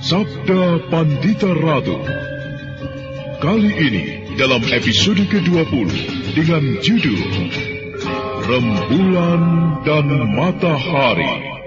Sabda Pandita Ratu. Kali ini dalam episode ke-20 dengan judul Rembulan dan Matahari.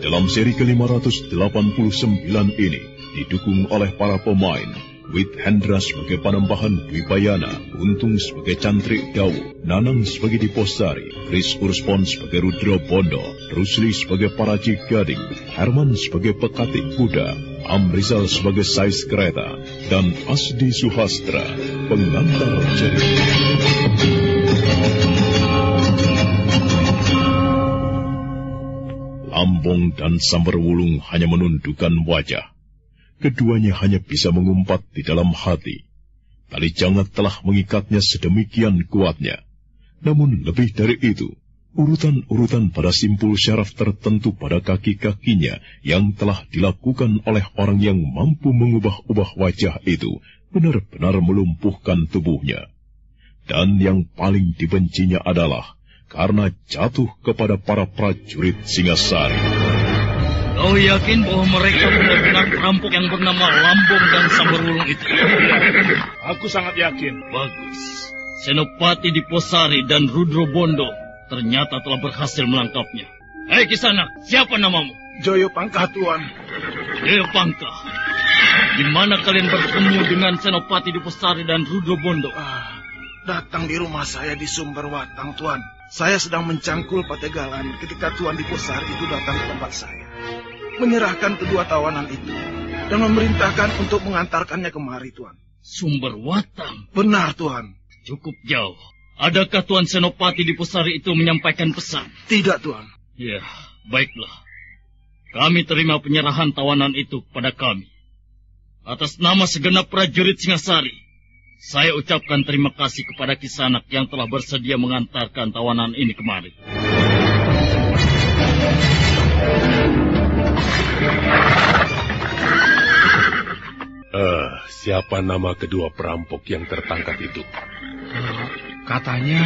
Dalam seri ke-589 ini didukung oleh para pemain Wit Hendra sebagai Panembahan Dwipayana, Untung sebagai Cantrik Dawu, Nanang sebagai Diposari, Kris Urspon sebagai Rudra Bondo, Rusli sebagai Paraji Gading, Herman sebagai Pekatik Kuda, Amrizal sebagai Sais Kereta, dan Asdi Suhastra, pengantar cerita. Lambong dan Samberwulung hanya menundukkan wajah. Keduanya hanya bisa mengumpat di dalam hati. Tali jangat telah mengikatnya sedemikian kuatnya. Namun lebih dari itu, urutan-urutan pada simpul syaraf tertentu pada kaki-kakinya yang telah dilakukan oleh orang yang mampu mengubah-ubah wajah itu benar-benar melumpuhkan tubuhnya. Dan yang paling dibencinya adalah karena jatuh kepada para prajurit Singasari. Kau yakin bahwa mereka benar-benar perampok yang bernama Lambong dan Samberwulung itu? Aku sangat yakin. Bagus. Senopati Diposari dan Rudra Bondo ternyata telah berhasil menangkapnya. Hei Kisanak, siapa namamu? Joyo Pangkah, Tuan. Joyo Pangkah. Di mana kalian bertemu dengan Senopati Diposari dan Rudra Bondo? Datang di rumah saya di Sumberwatang, Tuan. Saya sedang mencangkul Pategalan ketika Tuan Diposari itu datang ke tempat saya, menyerahkan kedua tawanan itu dan memerintahkan untuk mengantarkannya kemari, Tuan. Sumberwatang? Benar, Tuan. Cukup jauh. Adakah Tuan Senopati Diposari itu menyampaikan pesan? Tidak, Tuan. Ya, baiklah. Kami terima penyerahan tawanan itu kepada kami. Atas nama segenap prajurit Singasari, saya ucapkan terima kasih kepada Kisanak yang telah bersedia mengantarkan tawanan ini kemari. Siapa nama kedua perampok yang tertangkap itu? Katanya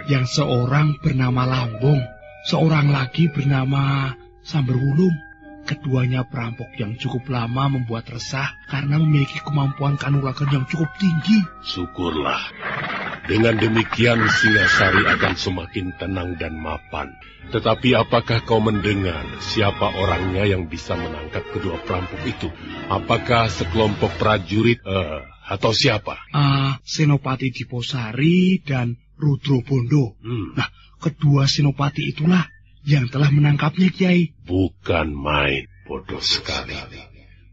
yang seorang bernama Lambong, seorang lagi bernama Samberwulung. Keduanya perampok yang cukup lama membuat resah karena memiliki kemampuan kanuragan yang cukup tinggi. Syukurlah. Dengan demikian Singasari akan semakin tenang dan mapan. Tetapi apakah kau mendengar siapa orangnya yang bisa menangkap kedua perampok itu? Apakah sekelompok prajurit atau siapa? Senopati Diposari dan Rudra Bondo. Nah, kedua senopati itulah yang telah menangkapnya, Kiai. Bukan main, bodoh sekali.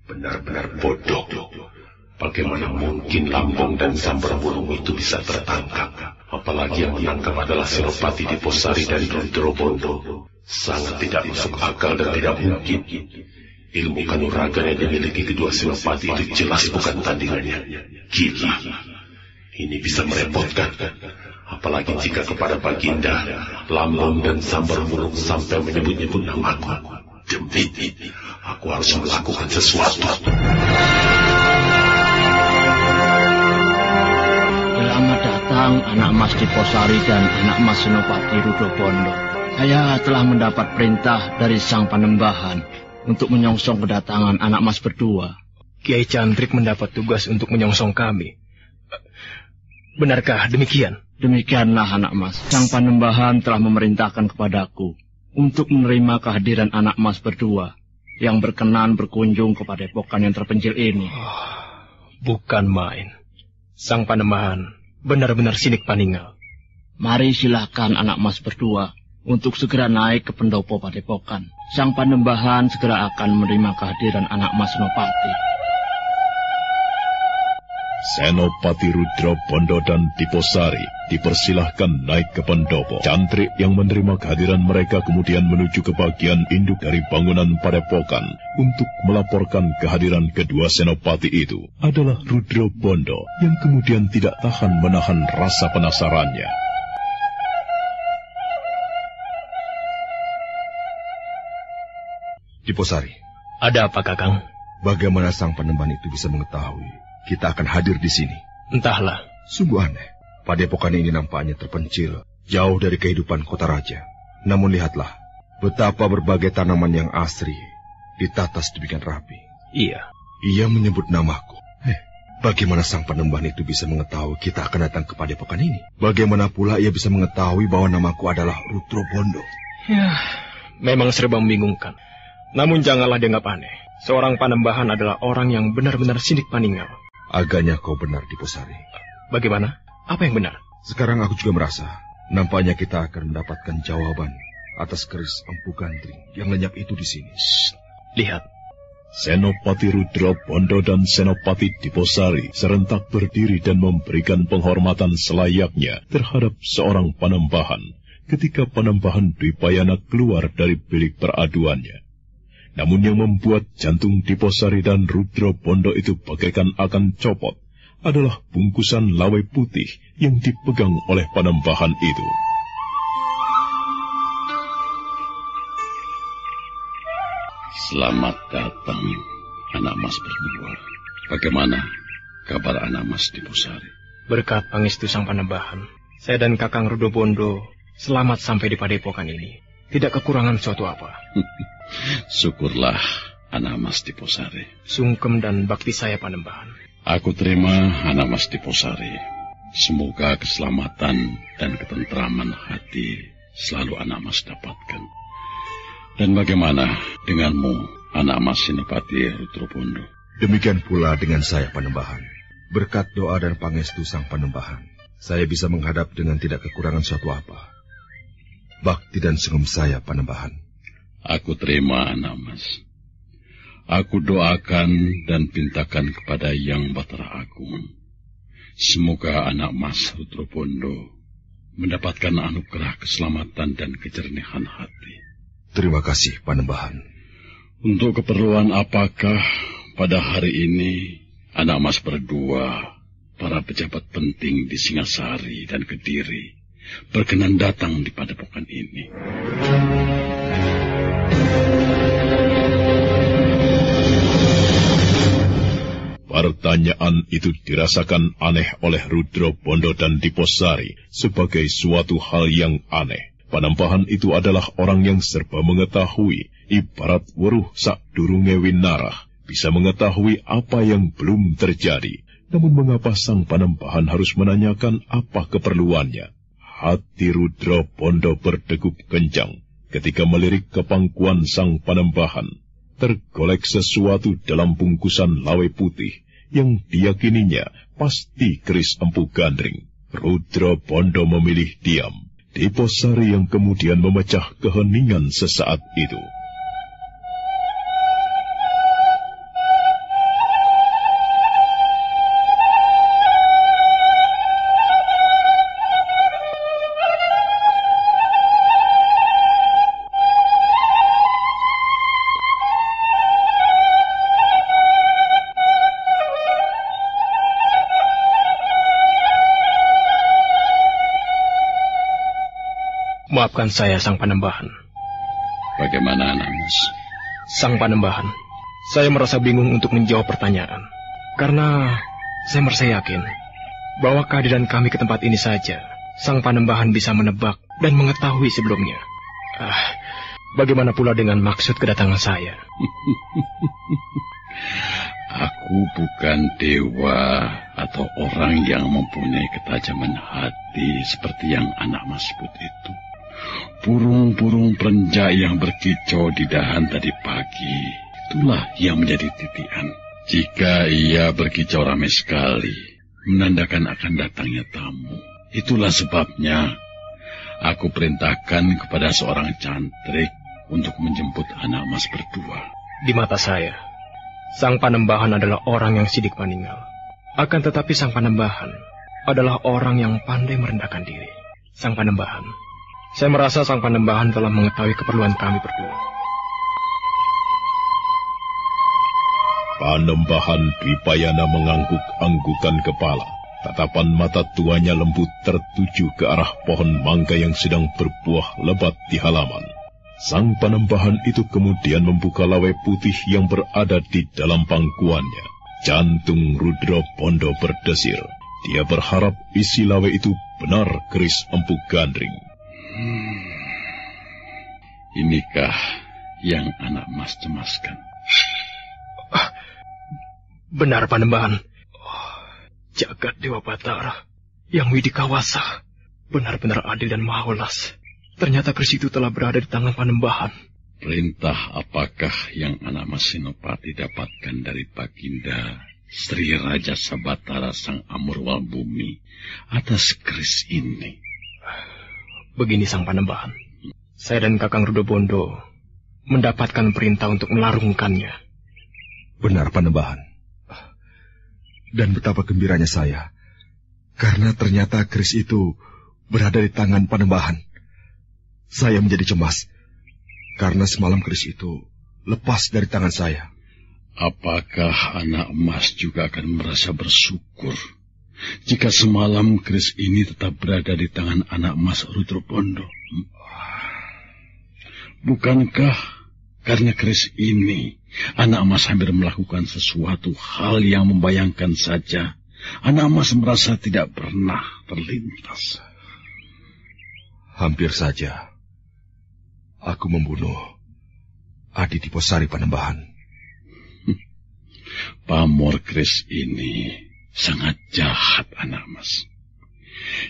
Benar-benar bodoh. Bagaimana mungkin Lambong dan Samberwulung itu bisa tertangkap? Apalagi yang menangkap adalah Senopati Diposari dan Rudra Bondo. Sangat tidak masuk akal dan tidak mungkin. Ilmu kanuragan yang dimiliki kedua senopati itu jelas bukan tandingannya. Gila. Ini bisa merepotkan. Apalagi jika kepada Baginda, Lambong dan Samberwulung sampai menyebut-nyebut namaku. Demi, aku harus melakukan sesuatu. Selamat datang anak Mas Diposari dan anak Mas Senopati Rudra Bondo. Saya telah mendapat perintah dari Sang Panembahan untuk menyongsong kedatangan anak Mas berdua. Kiai Cantrik mendapat tugas untuk menyongsong kami. Benarkah demikian? Demikianlah anak Mas. Sang Panembahan telah memerintahkan kepadaku untuk menerima kehadiran anak Mas berdua yang berkenan berkunjung ke padepokan yang terpencil ini. Bukan main. Sang Panembahan benar-benar sinik paninggal. Mari silakan anak Mas berdua untuk segera naik ke pendopo padepokan. Sang Panembahan segera akan menerima kehadiran anak Mas Senopati. Senopati Rudra Bondo dan Diposari dipersilahkan naik ke pendopo. Cantrik yang menerima kehadiran mereka kemudian menuju ke bagian induk dari bangunan padepokan untuk melaporkan kehadiran kedua senopati itu adalah Rudra Bondo yang kemudian tidak tahan menahan rasa penasarannya. Diposari, ada apa Kakang? Bagaimana sang Panembahan itu bisa mengetahui kita akan hadir di sini? Entahlah. Sungguh aneh. Padepokan ini nampaknya terpencil, jauh dari kehidupan kota raja. Namun lihatlah, betapa berbagai tanaman yang asri ditata sedemikian rapi. Iya. Ia menyebut namaku. Bagaimana sang Panembahan itu bisa mengetahui kita akan datang ke padepokan ini? Bagaimana pula ia bisa mengetahui bahwa namaku adalah Rudra Bondo? Ya, memang serba membingungkan. Namun janganlah dianggap aneh. Seorang Panembahan adalah orang yang benar-benar sinik paninggal. Agaknya kau benar, Diposari. Bagaimana? Apa yang benar? Sekarang aku juga merasa, nampaknya kita akan mendapatkan jawaban atas keris Empu Gandring yang lenyap itu di sini. Lihat. Senopati Rudra Bondo dan Senopati Diposari serentak berdiri dan memberikan penghormatan selayaknya terhadap seorang Panembahan ketika Panembahan Dwipayana keluar dari bilik peraduannya. Namun yang membuat jantung Diposari dan Rudra Bondo itu bagaikan akan copot adalah bungkusan lawai putih yang dipegang oleh Panembahan itu. Selamat datang, anak mas berdua. Bagaimana kabar anak mas Diposari? Berkat pangestu sang Panembahan, saya dan Kakang Rudra Bondo selamat sampai di padepokan ini. Tidak kekurangan suatu apa. Syukurlah, anak mas Diposari. Sungkem dan bakti saya Panembahan. Aku terima, anak mas Diposari. Semoga keselamatan dan ketentraman hati selalu anak mas dapatkan. Dan bagaimana denganmu, anak mas Senopati Rudra Bondo? Demikian pula dengan saya, Panembahan. Berkat doa dan pangestu sang Panembahan, saya bisa menghadap dengan tidak kekurangan suatu apa. Bakti dan sungkem saya, Panembahan. Aku terima, anak mas. Aku doakan dan pintakan kepada Yang Batara Agung. Semoga anak mas Rudra Bondo mendapatkan anugerah keselamatan dan kejernihan hati. Terima kasih, Panembahan. Untuk keperluan apakah pada hari ini anak mas berdua, para pejabat penting di Singasari dan Kediri, berkenan datang di padepokan ini? Pertanyaan itu dirasakan aneh oleh Rudra Bondo dan Diposari sebagai suatu hal yang aneh. Panembahan itu adalah orang yang serba mengetahui, ibarat weruh sak durunge winarah, bisa mengetahui apa yang belum terjadi. Namun mengapa sang Panembahan harus menanyakan apa keperluannya? Hati Rudra Bondo berdegup kencang ketika melirik ke pangkuan sang Panembahan. Tergolek sesuatu dalam bungkusan lawai putih yang diyakininya pasti keris Empu Gandring. Rudra Bondo memilih diam. Diposari yang kemudian memecah keheningan sesaat itu. Maafkan saya, Sang Panembahan. Bagaimana, anak mas? Sang Panembahan, saya merasa bingung untuk menjawab pertanyaan. Karena saya merasa yakin bahwa kehadiran kami ke tempat ini saja, Sang Panembahan bisa menebak dan mengetahui sebelumnya. Bagaimana pula dengan maksud kedatangan saya? Aku bukan dewa atau orang yang mempunyai ketajaman hati seperti yang anak mas sebut itu. Burung-burung perenjak yang berkicau di dahan tadi pagi, itulah yang menjadi titian. Jika ia berkicau ramai sekali, menandakan akan datangnya tamu. Itulah sebabnya aku perintahkan kepada seorang cantrik untuk menjemput anak mas berdua. Di mata saya, Sang Panembahan adalah orang yang sidik paninggal. Akan tetapi Sang Panembahan adalah orang yang pandai merendahkan diri. Sang Panembahan, saya merasa Sang Panembahan telah mengetahui keperluan kami berdua. Panembahan Dwipayana mengangguk-anggukan kepala. Tatapan mata tuanya lembut tertuju ke arah pohon mangga yang sedang berbuah lebat di halaman. Sang Panembahan itu kemudian membuka lawai putih yang berada di dalam pangkuannya. Jantung Rudra Pondo berdesir. Dia berharap isi lawai itu benar keris Empu Gandring. Inikah yang anak mas cemaskan? Benar, Panembahan. Jagat Dewa Batara yang Widikawasa benar-benar adil dan mahulas. Ternyata keris itu telah berada di tangan Panembahan. Perintah apakah yang anak mas Senopati dapatkan dari Baginda Sri Raja Sabatara Sang Amurwal Bumi atas keris ini? Begini, Sang Panembahan. Saya dan Kakang Rudobondo mendapatkan perintah untuk melarungkannya. Benar, Panembahan. Dan betapa gembiranya saya, karena ternyata keris itu berada di tangan Panembahan. Saya menjadi cemas, karena semalam keris itu lepas dari tangan saya. Apakah anak emas juga akan merasa bersyukur jika semalam keris ini tetap berada di tangan anak emas Rudrapondo? Bukankah karena keris ini anak emas hampir melakukan sesuatu hal yang membayangkan saja anak emas merasa tidak pernah terlintas? Hampir saja aku membunuh Adi Diposari, Panembahan. Pamor keris ini sangat jahat, anak mas.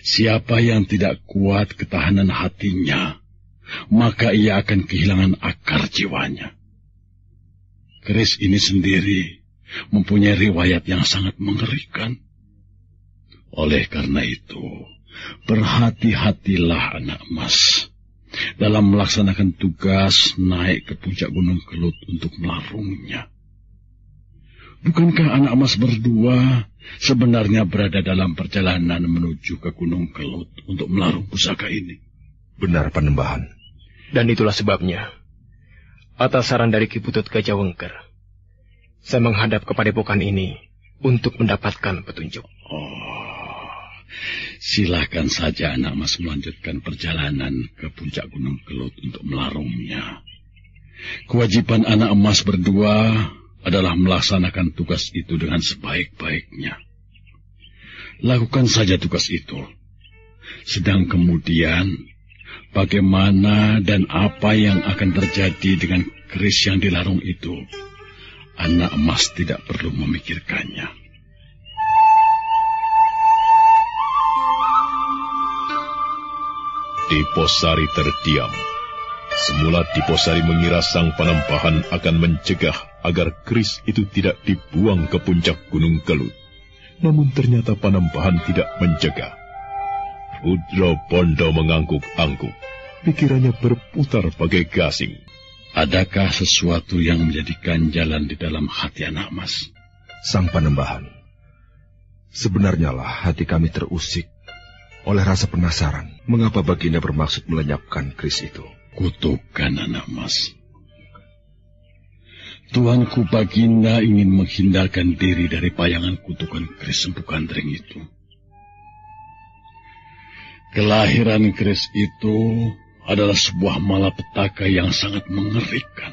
Siapa yang tidak kuat ketahanan hatinya, maka ia akan kehilangan akar jiwanya. Keris ini sendiri mempunyai riwayat yang sangat mengerikan. Oleh karena itu, berhati-hatilah anak mas dalam melaksanakan tugas naik ke puncak Gunung Kelut untuk melarungnya. Bukankah anak emas berdua sebenarnya berada dalam perjalanan menuju ke Gunung Kelut untuk melarung pusaka ini? Benar, Panembahan. Dan itulah sebabnya, atas saran dari Ki Putut Gajah Wengker, saya menghadap ke padepokan ini untuk mendapatkan petunjuk. Silakan saja anak mas melanjutkan perjalanan ke puncak Gunung Kelut untuk melarungnya. Kewajiban anak emas berdua adalah melaksanakan tugas itu dengan sebaik-baiknya. Lakukan saja tugas itu. Sedang kemudian, bagaimana dan apa yang akan terjadi dengan keris yang dilarung itu, anak emas tidak perlu memikirkannya. Diposari terdiam. Semula Diposari mengira Sang Panembahan akan mencegah agar keris itu tidak dibuang ke puncak Gunung Kelut. Namun ternyata Panembahan tidak mencegah. Rudra Pondo mengangguk-angguk. Pikirannya berputar bagai gasing. Adakah sesuatu yang menjadi ganjalan di dalam hati anak mas? Sang Panembahan, sebenarnya lah hati kami terusik oleh rasa penasaran mengapa Baginda bermaksud melenyapkan keris itu. Kutukan anak mas. Tuanku Baginda ingin menghindarkan diri dari bayangan kutukan keris Empu Gandring itu. Kelahiran keris itu adalah sebuah malapetaka yang sangat mengerikan.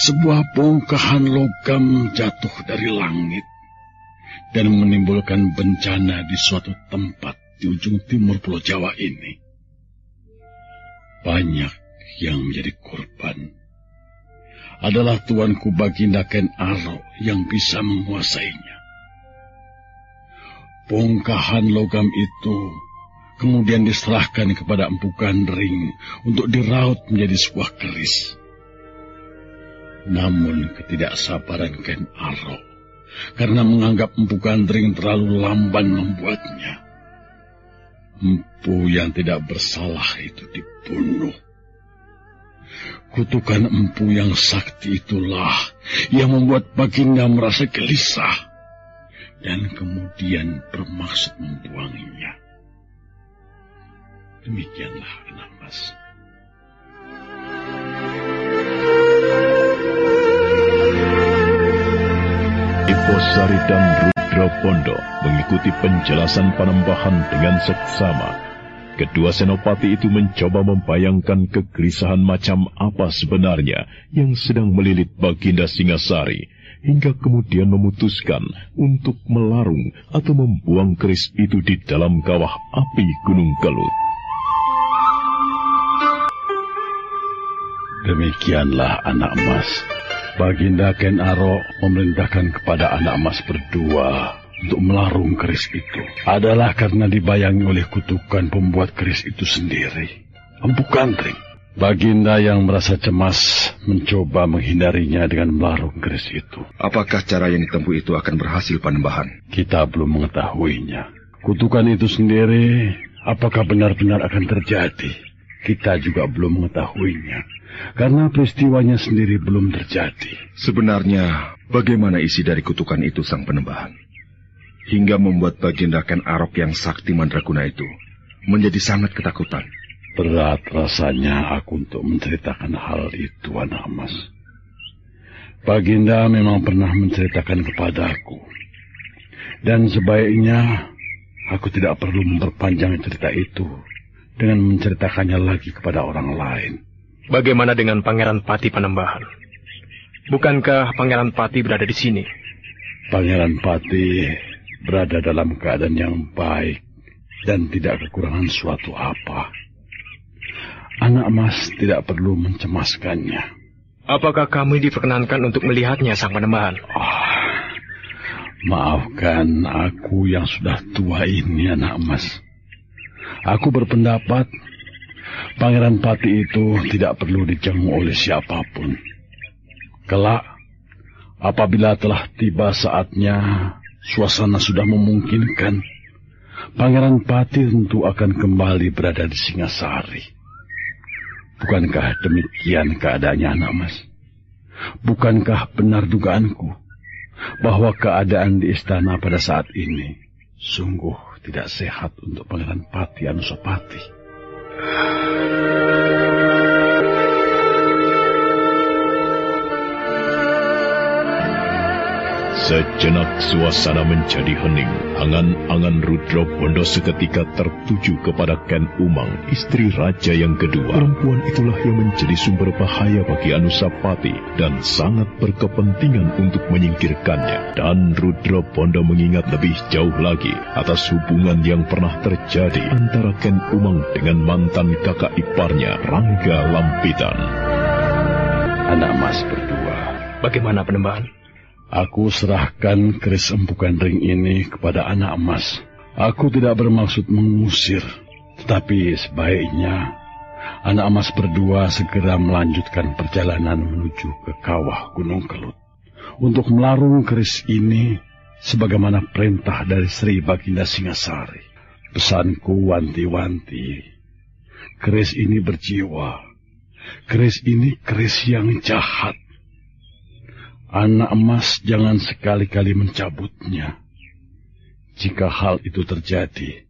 Sebuah bongkahan logam jatuh dari langit dan menimbulkan bencana di suatu tempat di ujung timur Pulau Jawa ini. Banyak yang menjadi korban adalah tuanku Baginda Ken Arok yang bisa menguasainya. Bongkahan logam itu kemudian diserahkan kepada Empu Gandring untuk diraut menjadi sebuah keris. Namun ketidaksabaran Ken Arok karena menganggap Empu Gandring terlalu lamban membuatnya, Empu yang tidak bersalah itu dibunuh. Kutukan Empu yang sakti itulah yang membuat Baginda merasa gelisah dan kemudian bermaksud membuangnya. Demikianlah anak mas. Diposari dan Rudra Pondo mengikuti penjelasan Panembahan dengan seksama. Kedua senopati itu mencoba membayangkan kegelisahan macam apa sebenarnya yang sedang melilit Baginda Singasari, hingga kemudian memutuskan untuk melarung atau membuang keris itu di dalam kawah api Gunung Kelut. Demikianlah anak emas. Baginda Ken Arok memerintahkan kepada anak emas berdua untuk melarung keris itu adalah karena dibayangi oleh kutukan pembuat keris itu sendiri, Empu Gandring. Baginda yang merasa cemas mencoba menghindarinya dengan melarung keris itu. Apakah cara yang ditempuh itu akan berhasil, Panembahan? Kita belum mengetahuinya. Kutukan itu sendiri apakah benar-benar akan terjadi? Kita juga belum mengetahuinya, karena peristiwanya sendiri belum terjadi. Sebenarnya, bagaimana isi dari kutukan itu, Sang Panembahan? Hingga membuat Baginda Ken Arok yang sakti mandraguna itu menjadi sangat ketakutan. Berat rasanya aku untuk menceritakan hal itu, anak emas. Baginda memang pernah menceritakan kepadaku. Dan sebaiknya aku tidak perlu memperpanjang cerita itu dengan menceritakannya lagi kepada orang lain. Bagaimana dengan Pangeran Pati Panembahan? Bukankah Pangeran Pati berada di sini? Pangeran Pati berada dalam keadaan yang baik dan tidak kekurangan suatu apa. Anak emas tidak perlu mencemaskannya. Apakah kami diperkenankan untuk melihatnya, Sang Panembahan? Maafkan aku yang sudah tua ini, anak emas. Aku berpendapat Pangeran Pati itu tidak perlu dijenguk oleh siapapun. Kelak, apabila telah tiba saatnya, suasana sudah memungkinkan, Pangeran Pati tentu akan kembali berada di Singasari. Bukankah demikian keadaannya, anak emas? Bukankah benar dugaanku bahwa keadaan di istana pada saat ini sungguh tidak sehat untuk Pangeran Pati Anusapati? Sejenak suasana menjadi hening. Angan-angan Rudra Bondo seketika tertuju kepada Ken Umang, istri raja yang kedua. Perempuan itulah yang menjadi sumber bahaya bagi Anusapati dan sangat berkepentingan untuk menyingkirkannya. Dan Rudra Bondo mengingat lebih jauh lagi atas hubungan yang pernah terjadi antara Ken Umang dengan mantan kakak iparnya, Rangga Lampitan. Anak emas berdua, bagaimana, Panembahan? Aku serahkan keris Empu Gandring ini kepada anak emas. Aku tidak bermaksud mengusir, tetapi sebaiknya anak emas berdua segera melanjutkan perjalanan menuju ke kawah Gunung Kelut untuk melarung keris ini sebagaimana perintah dari Sri Baginda Singasari. Pesanku wanti-wanti, keris ini berjiwa. Keris ini keris yang jahat. Anak emas jangan sekali-kali mencabutnya. Jika hal itu terjadi,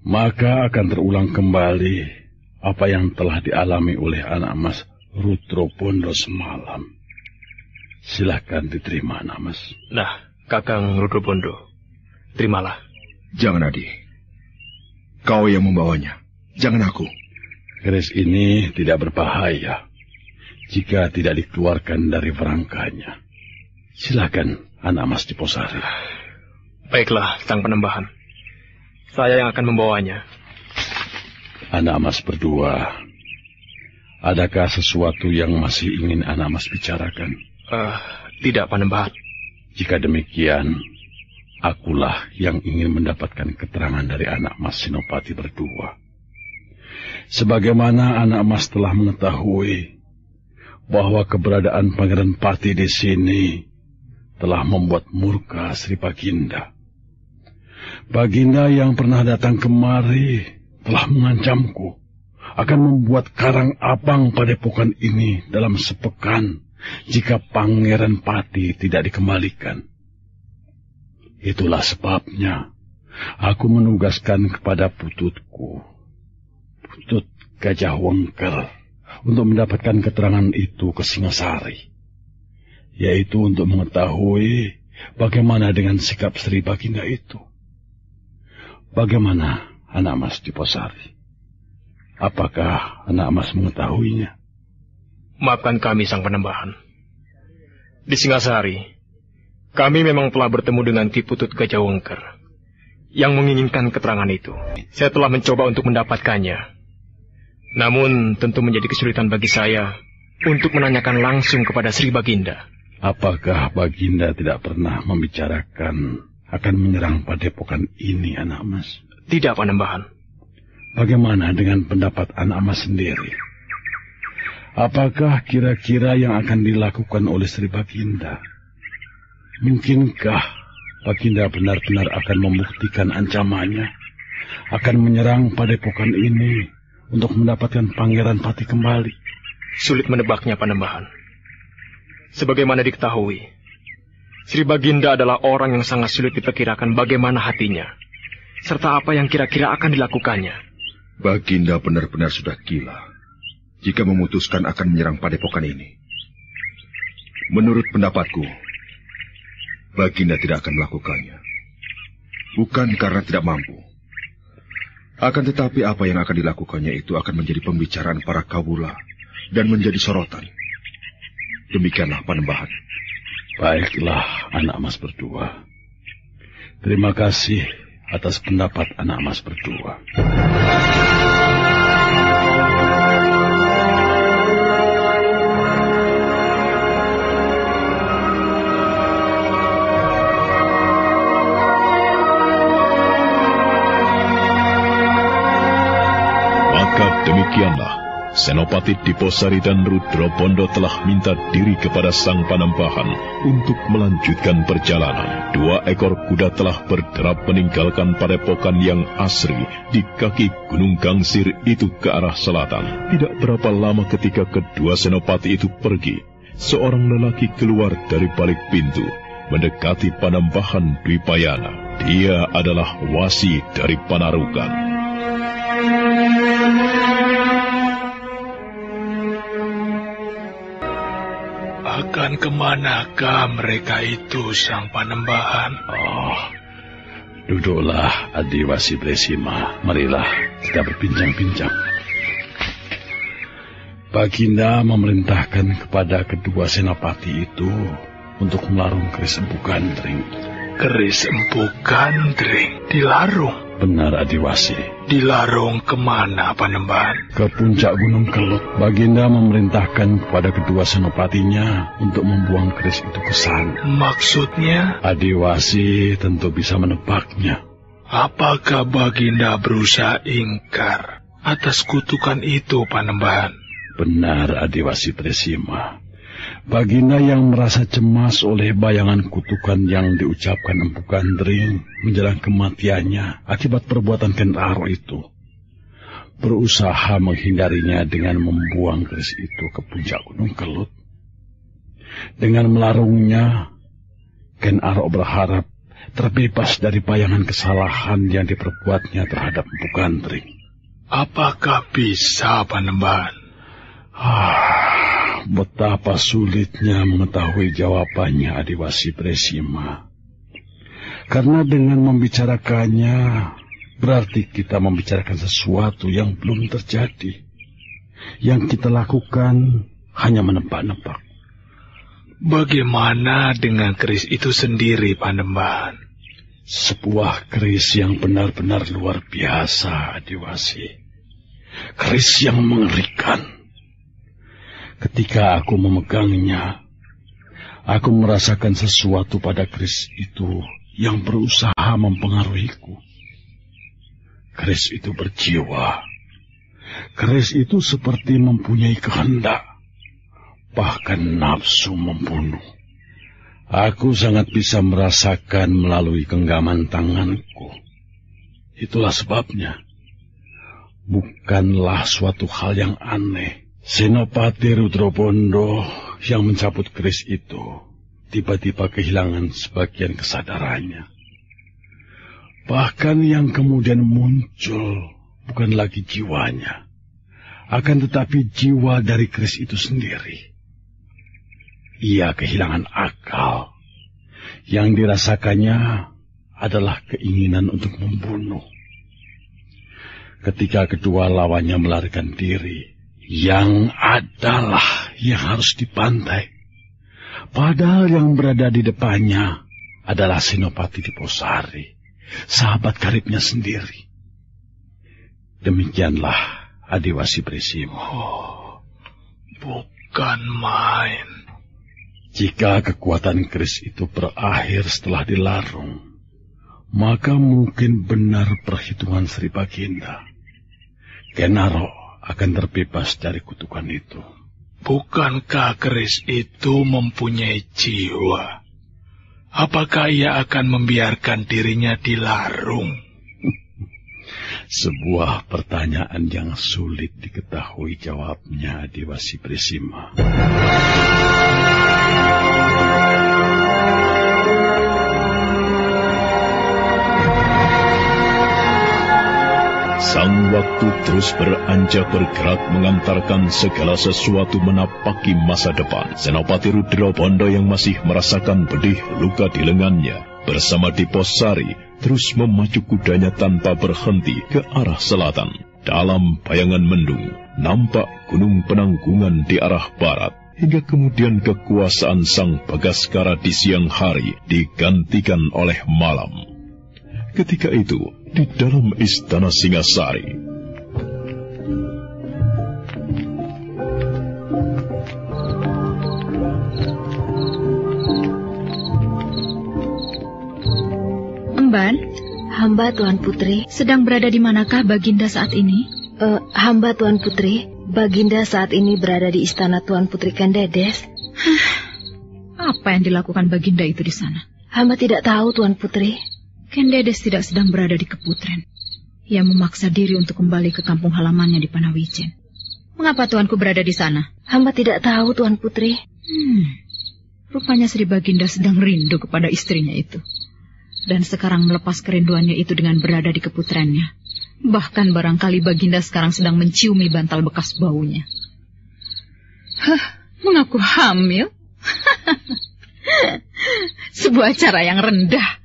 maka akan terulang kembali apa yang telah dialami oleh anak emas Rudra Bondo semalam. Silakan diterima, anak emas. Nah, Kakang Rudra Bondo, terimalah. Jangan, Adi. Kau yang membawanya, jangan aku. Keris ini tidak berbahaya jika tidak dikeluarkan dari verangkanya. Silakan, anak emas Diposari. Baiklah, Sang Panembahan. Saya yang akan membawanya. Anak emas berdua, adakah sesuatu yang masih ingin anak emas bicarakan? Tidak, Panembahan. Jika demikian, akulah yang ingin mendapatkan keterangan dari anak emas Senopati berdua. Sebagaimana anak emas telah mengetahui bahwa keberadaan Pangeran Pati di sini telah membuat murka Sri Baginda. Baginda yang pernah datang kemari telah mengancamku akan membuat karang abang padepokan ini dalam sepekan jika Pangeran Pati tidak dikembalikan. Itulah sebabnya aku menugaskan kepada pututku, Putut Gajah Wengker, untuk mendapatkan keterangan itu ke Singasari, yaitu untuk mengetahui bagaimana dengan sikap Sri Baginda itu. Bagaimana, anak emas Diposari? Apakah anak emas mengetahuinya? Maafkan kami, Sang Panembahan. Di Singasari, kami memang telah bertemu dengan Ki Putut Gajah Wengker yang menginginkan keterangan itu. Saya telah mencoba untuk mendapatkannya. Namun tentu menjadi kesulitan bagi saya untuk menanyakan langsung kepada Sri Baginda. Apakah Baginda tidak pernah membicarakan akan menyerang padepokan ini, anak emas? Tidak, Panembahan. Bagaimana dengan pendapat anak emas sendiri? Apakah kira-kira yang akan dilakukan oleh Sri Baginda? Mungkinkah Baginda benar-benar akan membuktikan ancamannya, akan menyerang padepokan ini untuk mendapatkan Pangeran Pati kembali? Sulit menebaknya, Panembahan. Sebagaimana diketahui, Sri Baginda adalah orang yang sangat sulit diperkirakan bagaimana hatinya, serta apa yang kira-kira akan dilakukannya. Baginda benar-benar sudah gila jika memutuskan akan menyerang padepokan ini. Menurut pendapatku, Baginda tidak akan melakukannya. Bukan karena tidak mampu. Akan tetapi apa yang akan dilakukannya itu akan menjadi pembicaraan para kawula dan menjadi sorotan. Demikianlah, Panembahan. Baiklah, anak emas berdua. Terima kasih atas pendapat anak emas berdua. Maka demikianlah, Senopati Diposari dan Rudra Bondo telah minta diri kepada Sang Panembahan untuk melanjutkan perjalanan. 2 ekor kuda telah berderap meninggalkan padepokan yang asri di kaki Gunung Gangsir itu ke arah selatan. Tidak berapa lama ketika kedua senopati itu pergi, seorang lelaki keluar dari balik pintu, mendekati Panembahan Dwipayana. Dia adalah Wasi dari Panarukan. Akan kemanakah mereka itu, Sang Panembahan? Oh, duduklah, Adiwasi Bresima. Marilah kita berbincang-bincang. Baginda memerintahkan kepada kedua senopati itu untuk melarung keris Empu Gandring. Keris Empu Gandring dilarung? Benar, Adiwasi. Dilarung kemana, Panembahan? Ke puncak Gunung Kelut. Baginda memerintahkan kepada kedua senopatinya untuk membuang keris itu ke sana. Maksudnya? Adiwasi tentu bisa menebaknya. Apakah Baginda berusaha ingkar atas kutukan itu, Panembahan? Benar, Adiwasi Bresima. Baginda yang merasa cemas oleh bayangan kutukan yang diucapkan Empu Gandring menjelang kematiannya akibat perbuatan Ken Aro itu, berusaha menghindarinya dengan membuang keris itu ke puncak Gunung Kelut. Dengan melarungnya, Ken Aro berharap terbebas dari bayangan kesalahan yang diperbuatnya terhadap Empu Gandring. Apakah bisa, Panembahan? Betapa sulitnya mengetahui jawabannya, Adiwasi Bresima. Karena dengan membicarakannya, berarti kita membicarakan sesuatu yang belum terjadi. Yang kita lakukan hanya menebak-nebak. Bagaimana dengan keris itu sendiri, Panembahan? Sebuah keris yang benar-benar luar biasa, Adiwasi. Keris yang mengerikan. Ketika aku memegangnya, aku merasakan sesuatu pada keris itu yang berusaha mempengaruhiku. Keris itu berjiwa. Keris itu seperti mempunyai kehendak, bahkan nafsu membunuh. Aku sangat bisa merasakan melalui genggaman tanganku. Itulah sebabnya. Bukanlah suatu hal yang aneh. Senopati Rudra Bondo yang mencabut keris itu tiba-tiba kehilangan sebagian kesadarannya. Bahkan yang kemudian muncul bukan lagi jiwanya, akan tetapi jiwa dari keris itu sendiri. Ia kehilangan akal. Yang dirasakannya adalah keinginan untuk membunuh. ketika kedua lawannya melarikan diri, yang adalah yang harus dipantai. Padahal yang berada di depannya adalah Senopati Diposari, sahabat karibnya sendiri. Demikianlah Adiwasi Bresima. Oh, bukan main. Jika kekuatan keris itu berakhir setelah dilarung, maka mungkin benar perhitungan Sri Baginda. Kenaro akan terbebas dari kutukan itu. Bukankah keris itu mempunyai jiwa? Apakah ia akan membiarkan dirinya dilarung? Sebuah pertanyaan yang sulit diketahui jawabnya, Adiwasi Bresima. Sang waktu terus beranjak bergerak mengantarkan segala sesuatu menapaki masa depan. Senopati Rudra Bondo yang masih merasakan pedih luka di lengannya bersama Diposari terus memacu kudanya tanpa berhenti ke arah selatan. Dalam bayangan mendung, nampak Gunung Penanggungan di arah barat. Hingga kemudian kekuasaan Sang Bagaskara di siang hari digantikan oleh malam. Ketika itu, di dalam istana Singasari, Emban, hamba Tuan Putri. Sedang berada di manakah Baginda saat ini? Hamba Tuan Putri, Baginda saat ini berada di istana Tuan Putri Kendedes. Apa yang dilakukan Baginda itu di sana? Hamba tidak tahu, Tuan Putri. Kendedes tidak sedang berada di Keputren. Ia memaksa diri untuk kembali ke kampung halamannya di Panawijen. Mengapa tuanku berada di sana? Hamba tidak tahu, Tuan Putri. Rupanya Sri Baginda sedang rindu kepada istrinya itu. Dan sekarang melepas kerinduannya itu dengan berada di Keputrennya. Bahkan barangkali Baginda sekarang sedang menciumi bantal bekas baunya. Mengaku hamil? Sebuah cara yang rendah.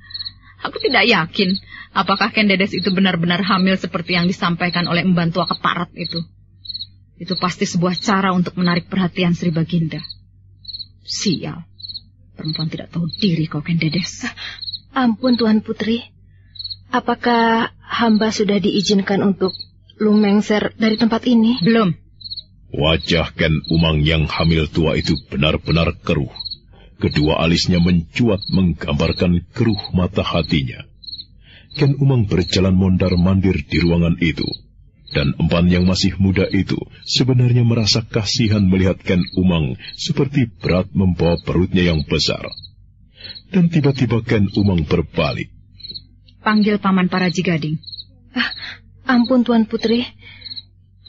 Aku tidak yakin apakah Kendedes itu benar-benar hamil seperti yang disampaikan oleh emban tua keparat itu. Itu pasti sebuah cara untuk menarik perhatian Sri Baginda. Sial, perempuan tidak tahu diri kau, Kendedes. Ampun, Tuan Putri. Apakah hamba sudah diizinkan untuk lumengser dari tempat ini? Belum. Wajah Ken Umang yang hamil tua itu benar-benar keruh. Kedua alisnya mencuat menggambarkan keruh mata hatinya. Ken Umang berjalan mondar-mandir di ruangan itu. Dan empan yang masih muda itu sebenarnya merasa kasihan melihat Ken Umang seperti berat membawa perutnya yang besar. Dan tiba-tiba Ken Umang berbalik. Panggil Paman Paraji Gading. Ampun, Tuan Putri.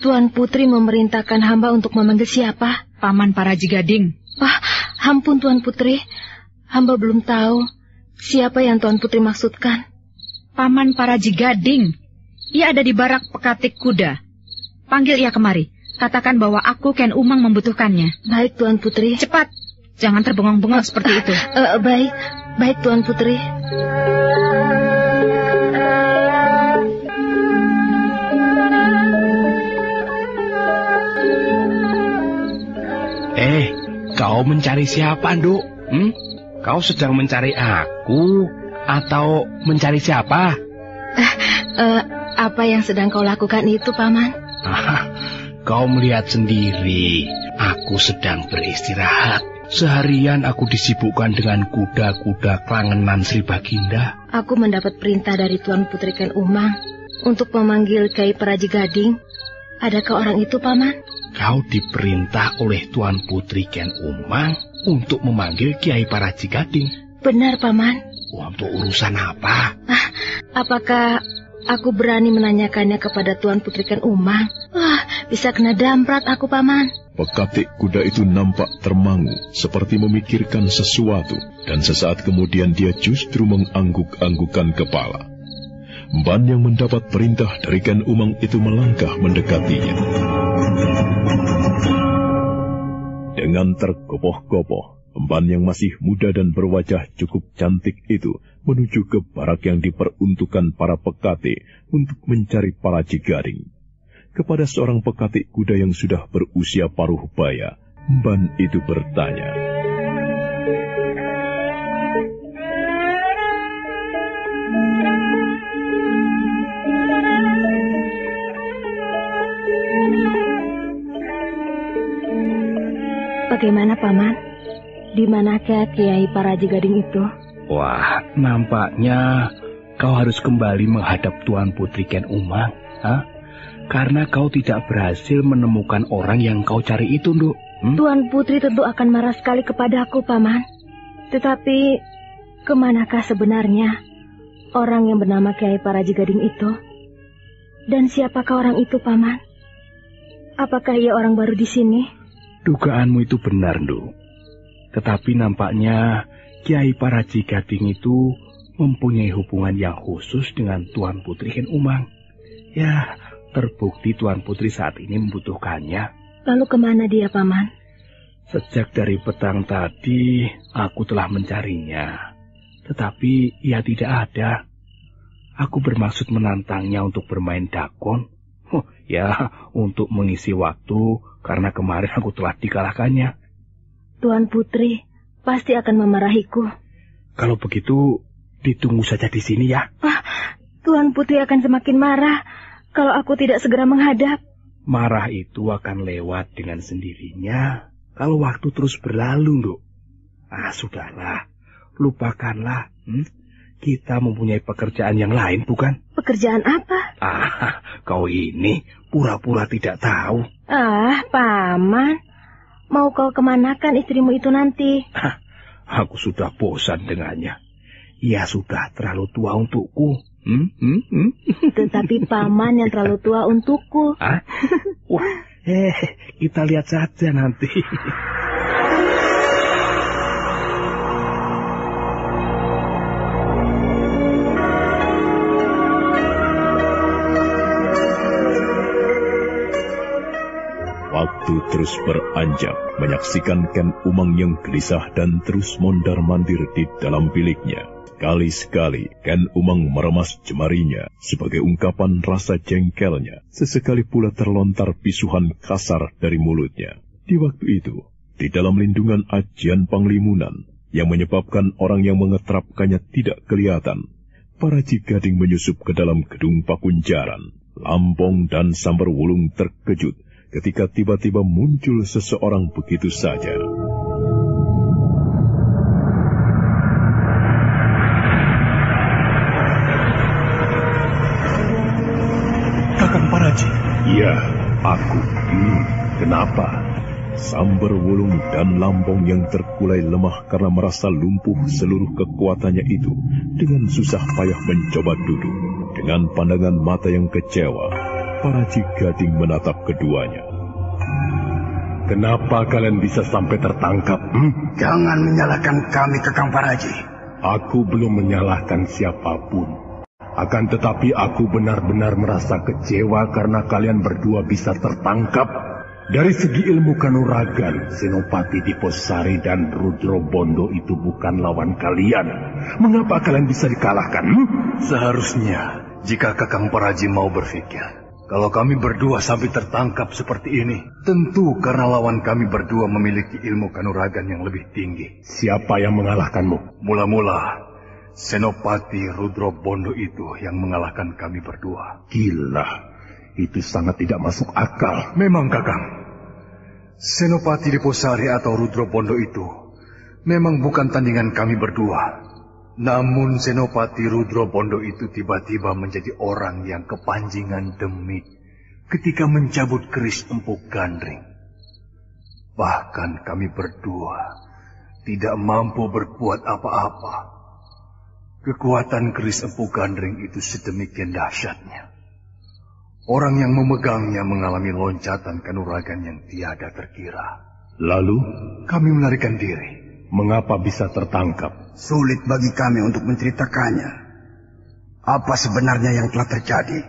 Tuan Putri memerintahkan hamba untuk memanggil siapa? Paman Paraji Gading. Ampun, Tuan Putri. Hamba belum tahu siapa yang Tuan Putri maksudkan. Paman Paraji Gading. Ia ada di barak pekatik kuda. Panggil ia kemari. Katakan bahwa aku, Ken Umang, membutuhkannya. Baik, Tuan Putri. Cepat. Jangan terbengong-bengong seperti itu. Baik, Tuan Putri. Kau mencari siapa, Nduk? Kau sedang mencari aku atau mencari siapa? Apa yang sedang kau lakukan itu, Paman? Kau melihat sendiri, aku sedang beristirahat. Seharian aku disibukkan dengan kuda-kuda kelangenan Sri Baginda. Aku mendapat perintah dari Tuan Putri Ken Umang untuk memanggil Kiai Paraji Gading. Adakah orang itu, Paman? Kau diperintah oleh Tuan Putri Ken Umang untuk memanggil Kiai Paraji Gading. Benar, Paman. Untuk urusan apa? Apakah aku berani menanyakannya kepada Tuan Putri Ken Umang? Bisa kena damprat aku, Paman. Pekatik kuda itu nampak termangu, seperti memikirkan sesuatu, dan sesaat kemudian dia justru mengangguk-anggukan kepala. Emban yang mendapat perintah dari Ken Umang itu melangkah mendekatinya. Dengan tergopoh-gopoh, emban yang masih muda dan berwajah cukup cantik itu menuju ke barak yang diperuntukkan para pekate untuk mencari Paraji Gading. Kepada seorang pekate kuda yang sudah berusia paruh baya, emban itu bertanya, "Bagaimana, Paman? Di manakah Kiai Paraji Gading itu?" Wah, nampaknya kau harus kembali menghadap Tuan Putri Ken Umang, karena kau tidak berhasil menemukan orang yang kau cari itu, Nduk. Tuan Putri tentu akan marah sekali kepadaku, Paman. Tetapi, kemanakah sebenarnya orang yang bernama Kiai Paraji Gading itu? Dan siapakah orang itu, Paman? Apakah ia orang baru di sini? Dugaanmu itu benar, Nduk. Tetapi nampaknya Kiai Paraji Gading itu mempunyai hubungan yang khusus dengan Tuan Putri Ken Umang. Ya, terbukti Tuan Putri saat ini membutuhkannya. Lalu kemana dia, Paman? Sejak dari petang tadi, aku telah mencarinya. Tetapi ia tidak ada. Aku bermaksud menantangnya untuk bermain dakon. Ya, untuk mengisi waktu, karena kemarin aku telah dikalahkannya. Tuan Putri pasti akan memarahiku. Kalau begitu, ditunggu saja di sini ya. Tuan Putri akan semakin marah kalau aku tidak segera menghadap. Marah itu akan lewat dengan sendirinya kalau waktu terus berlalu, Nduk. Sudahlah, lupakanlah. Kita mempunyai pekerjaan yang lain, bukan? Pekerjaan apa? Kau ini pura-pura tidak tahu. Paman, mau kau kemanakan istrimu itu nanti? Aku sudah bosan dengannya. Ia sudah terlalu tua untukku. Tetapi Paman yang terlalu tua untukku. Wah, kita lihat saja nanti. Waktu terus beranjak, menyaksikan Ken Umang yang gelisah dan terus mondar-mandir di dalam biliknya. Sekali-sekali, Ken Umang meremas jemarinya sebagai ungkapan rasa jengkelnya. Sesekali pula terlontar pisuhan kasar dari mulutnya. Di waktu itu, di dalam lindungan ajian Panglimunan, yang menyebabkan orang yang mengetrapkannya tidak kelihatan, Paraji Gading menyusup ke dalam gedung pakunjaran. Lampong dan Samberwulung terkejut ketika tiba-tiba muncul seseorang begitu saja. Kakang Paraji. Iya, aku. Kenapa? Samberwulung dan Lampong yang terkulai lemah karena merasa lumpuh seluruh kekuatannya itu, dengan susah payah mencoba duduk. Dengan pandangan mata yang kecewa, Paraji Gading menatap keduanya. Kenapa kalian bisa sampai tertangkap? Jangan menyalahkan kami, Kakang Paraji. Aku belum menyalahkan siapapun. Akan tetapi aku benar-benar merasa kecewa karena kalian berdua bisa tertangkap. Dari segi ilmu kanuragan, Senopati Diposari dan Rudro Bondo itu bukan lawan kalian. Mengapa kalian bisa dikalahkan? Seharusnya, jika Kakang Paraji mau berpikir, kalau kami berdua sampai tertangkap seperti ini, tentu karena lawan kami berdua memiliki ilmu kanuragan yang lebih tinggi. Siapa yang mengalahkanmu? Mula-mula, Senopati Rudro Bondo itu yang mengalahkan kami berdua. Gila. Itu sangat tidak masuk akal. Memang, Kakang. Senopati Diposari atau Rudro Bondo itu memang bukan tandingan kami berdua. Namun Senopati Rudro Bondo itu tiba-tiba menjadi orang yang kepanjingan demit ketika mencabut keris Empu Gandring. Bahkan kami berdua tidak mampu berbuat apa-apa. Kekuatan keris Empu Gandring itu sedemikian dahsyatnya. Orang yang memegangnya mengalami loncatan kanuragan yang tiada terkira. Lalu, kami melarikan diri. Mengapa bisa tertangkap? Sulit bagi kami untuk menceritakannya. Apa sebenarnya yang telah terjadi?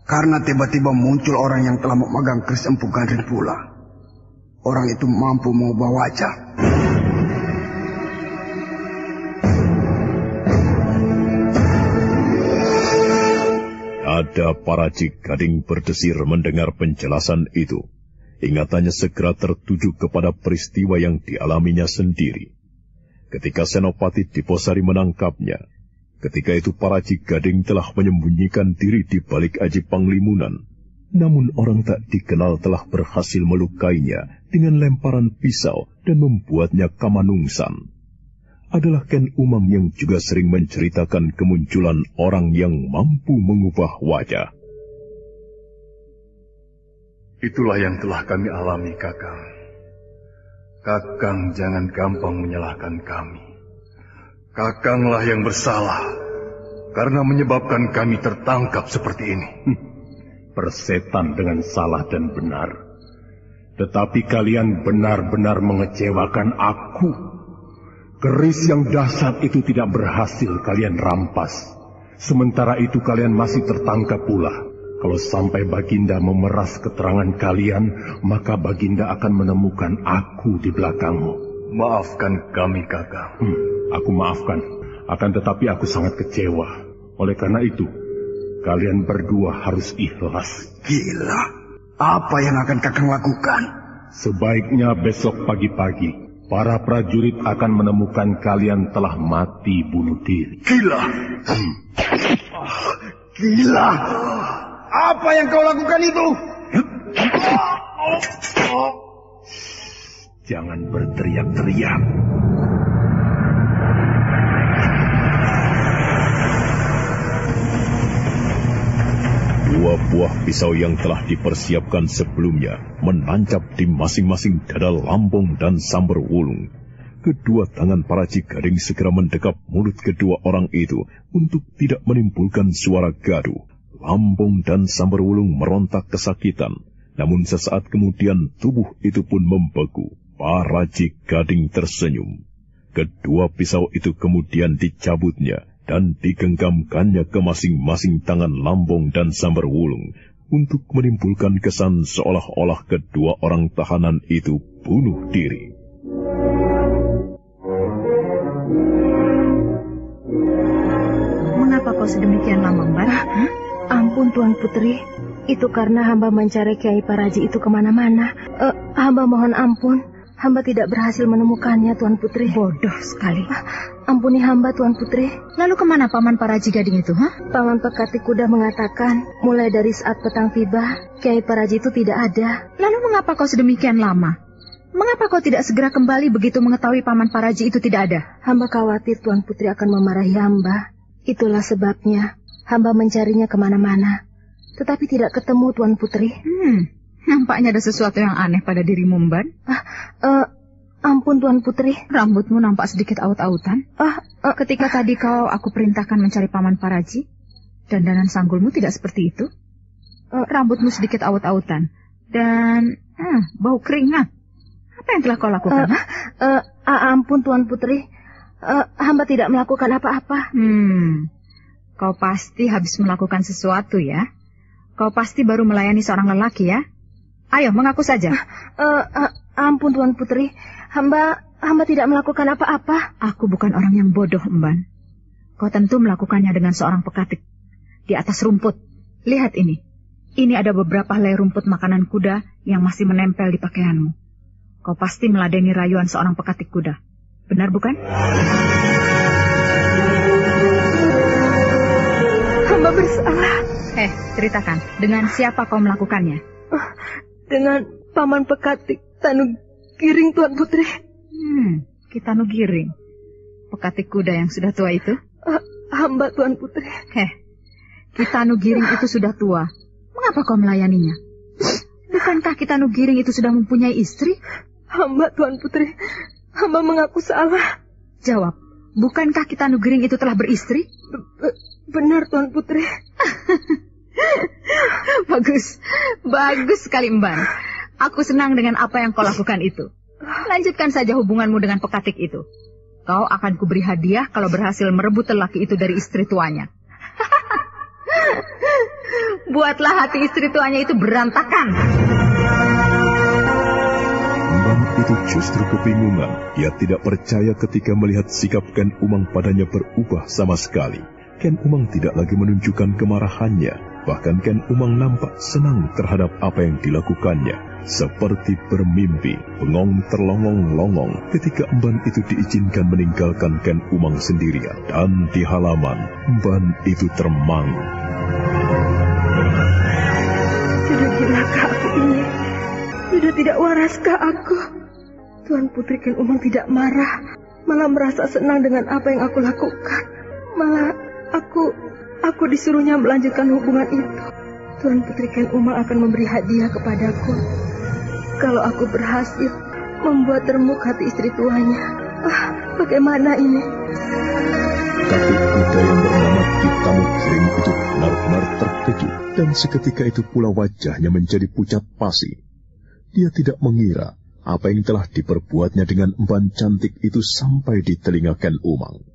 Karena tiba-tiba muncul orang yang telah memegang keris Empu Gandring pula. Orang itu mampu mengubah wajah. Nada Paraji Gading berdesir mendengar penjelasan itu. Ingatannya segera tertuju kepada peristiwa yang dialaminya sendiri. Ketika Senopati Diposari menangkapnya, ketika itu Paraji Gading telah menyembunyikan diri di balik aji Panglimunan. Namun orang tak dikenal telah berhasil melukainya dengan lemparan pisau dan membuatnya kamanungsan. Adalah Ken Umang yang juga sering menceritakan kemunculan orang yang mampu mengubah wajah. Itulah yang telah kami alami, Kakang. Kakang jangan gampang menyalahkan kami. Kakanglah yang bersalah karena menyebabkan kami tertangkap seperti ini. Persetan dengan salah dan benar. Tetapi kalian benar-benar mengecewakan aku. Keris yang dahsyat itu tidak berhasil kalian rampas. Sementara itu kalian masih tertangkap pula. Kalau sampai Baginda memeras keterangan kalian, maka Baginda akan menemukan aku di belakangmu. Maafkan kami, Kakang. Aku maafkan. Akan tetapi aku sangat kecewa. Oleh karena itu, kalian berdua harus ikhlas. Gila. Apa yang akan Kakang lakukan? Sebaiknya besok pagi-pagi para prajurit akan menemukan kalian telah mati bunuh diri. Gila. Gila. Apa yang kau lakukan itu? Jangan berteriak-teriak. Dua buah pisau yang telah dipersiapkan sebelumnya menancap di masing-masing dada Lambong dan Samberwulung. Kedua tangan Paraji Gading segera mendekap mulut kedua orang itu untuk tidak menimbulkan suara gaduh. Lambong dan Samberwulung merontak kesakitan, namun sesaat kemudian tubuh itu pun membeku. Paraji Gading tersenyum. Kedua pisau itu kemudian dicabutnya dan digenggamkannya ke masing-masing tangan Lambong dan Samberwulung untuk menimbulkan kesan seolah-olah kedua orang tahanan itu bunuh diri. Mengapa kau sedemikian lama, Mbak? Ampun, Tuan Putri. Itu karena hamba mencari Kiai Paraji itu kemana-mana. Hamba mohon ampun. Hamba tidak berhasil menemukannya, Tuan Putri. Bodoh sekali. Ampuni hamba, Tuan Putri. Lalu kemana Paman Paraji Gading itu, Paman Pekati Kuda mengatakan, mulai dari saat petang tiba, Kiai Paraji itu tidak ada. Lalu mengapa kau sedemikian lama? Mengapa kau tidak segera kembali begitu mengetahui Paman Paraji itu tidak ada? Hamba khawatir Tuan Putri akan memarahi hamba. Itulah sebabnya hamba mencarinya kemana-mana. Tetapi tidak ketemu, Tuan Putri. Nampaknya ada sesuatu yang aneh pada dirimu, Mban. Ampun, Tuan Putri. Rambutmu nampak sedikit aut-autan. Ketika tadi aku perintahkan mencari Paman Paraji, dandanan sanggulmu tidak seperti itu. Rambutmu sedikit aut-autan. Dan bau keringat. Apa yang telah kau lakukan? Ampun, Tuan Putri. Hamba tidak melakukan apa-apa. Kau pasti habis melakukan sesuatu, ya? Kau pasti baru melayani seorang lelaki, ya? Ayo, mengaku saja. Ampun, Tuan Putri. Hamba tidak melakukan apa-apa. Aku bukan orang yang bodoh, Mban. Kau tentu melakukannya dengan seorang pekatik. Di atas rumput. Lihat ini. Ini ada beberapa helai rumput makanan kuda yang masih menempel di pakaianmu. Kau pasti meladeni rayuan seorang pekatik kuda. Benar bukan? Hamba bersalah. Ceritakan. Dengan siapa kau melakukannya? Dengan Paman Pekatik Tanu Giring, Tuan Putri. Ki Tanu Giring. Pekatik kuda yang sudah tua itu? Hamba, Tuan Putri. Ki Tanu Giring itu sudah tua. Mengapa kau melayaninya? Bukankah Ki Tanu Giring itu sudah mempunyai istri? Hamba, Tuan Putri. Hamba mengaku salah. Jawab. Bukankah Ki Tanu Giring itu telah beristri? Benar, Tuan Putri. Bagus sekali, Mban. Aku senang dengan apa yang kau lakukan itu. Lanjutkan saja hubunganmu dengan pekatik itu. Kau akan kuberi hadiah kalau berhasil merebut lelaki itu dari istri tuanya. Buatlah hati istri tuanya itu berantakan. Mbang itu justru kebingungan. Dia tidak percaya ketika melihat sikap Ken Umang padanya berubah sama sekali. Ken Umang tidak lagi menunjukkan kemarahannya. Bahkan Ken Umang nampak senang terhadap apa yang dilakukannya. Seperti bermimpi, bengong terlongong-longong ketika emban itu diizinkan meninggalkan Ken Umang sendirian. Dan di halaman, emban itu termangu. Sudah gilakah aku ini? Sudah tidak waraskah aku? Tuan Putri Ken Umang tidak marah, malah merasa senang dengan apa yang aku lakukan. Malah aku disuruhnya melanjutkan hubungan itu. Tuan Putri Ken Umang akan memberi hadiah kepadaku kalau aku berhasil membuat remuk hati istri tuanya. Bagaimana ini? Kakek kuda yang bernama Ki Tanugiring itu benar-benar terkejut, dan seketika itu pula wajahnya menjadi pucat pasi. Dia tidak mengira apa yang telah diperbuatnya dengan emban cantik itu sampai di telinga Ken Umang.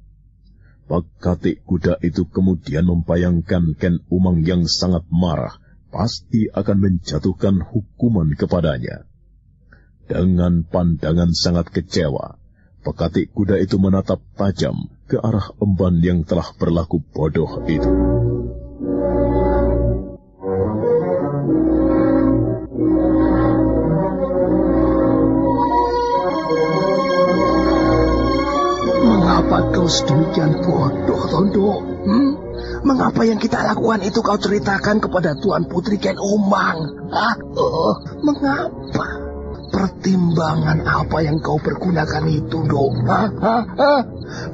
Pak Katik kuda itu kemudian membayangkan Ken Umang yang sangat marah pasti akan menjatuhkan hukuman kepadanya. Dengan pandangan sangat kecewa, Pekatik kuda itu menatap tajam ke arah emban yang telah berlaku bodoh itu. Mengapa kau sedemikian bodoh, Tondo? Mengapa yang kita lakukan itu kau ceritakan kepada Tuan Putri Ken Umang? Mengapa? Pertimbangan apa yang kau pergunakan itu, Dok?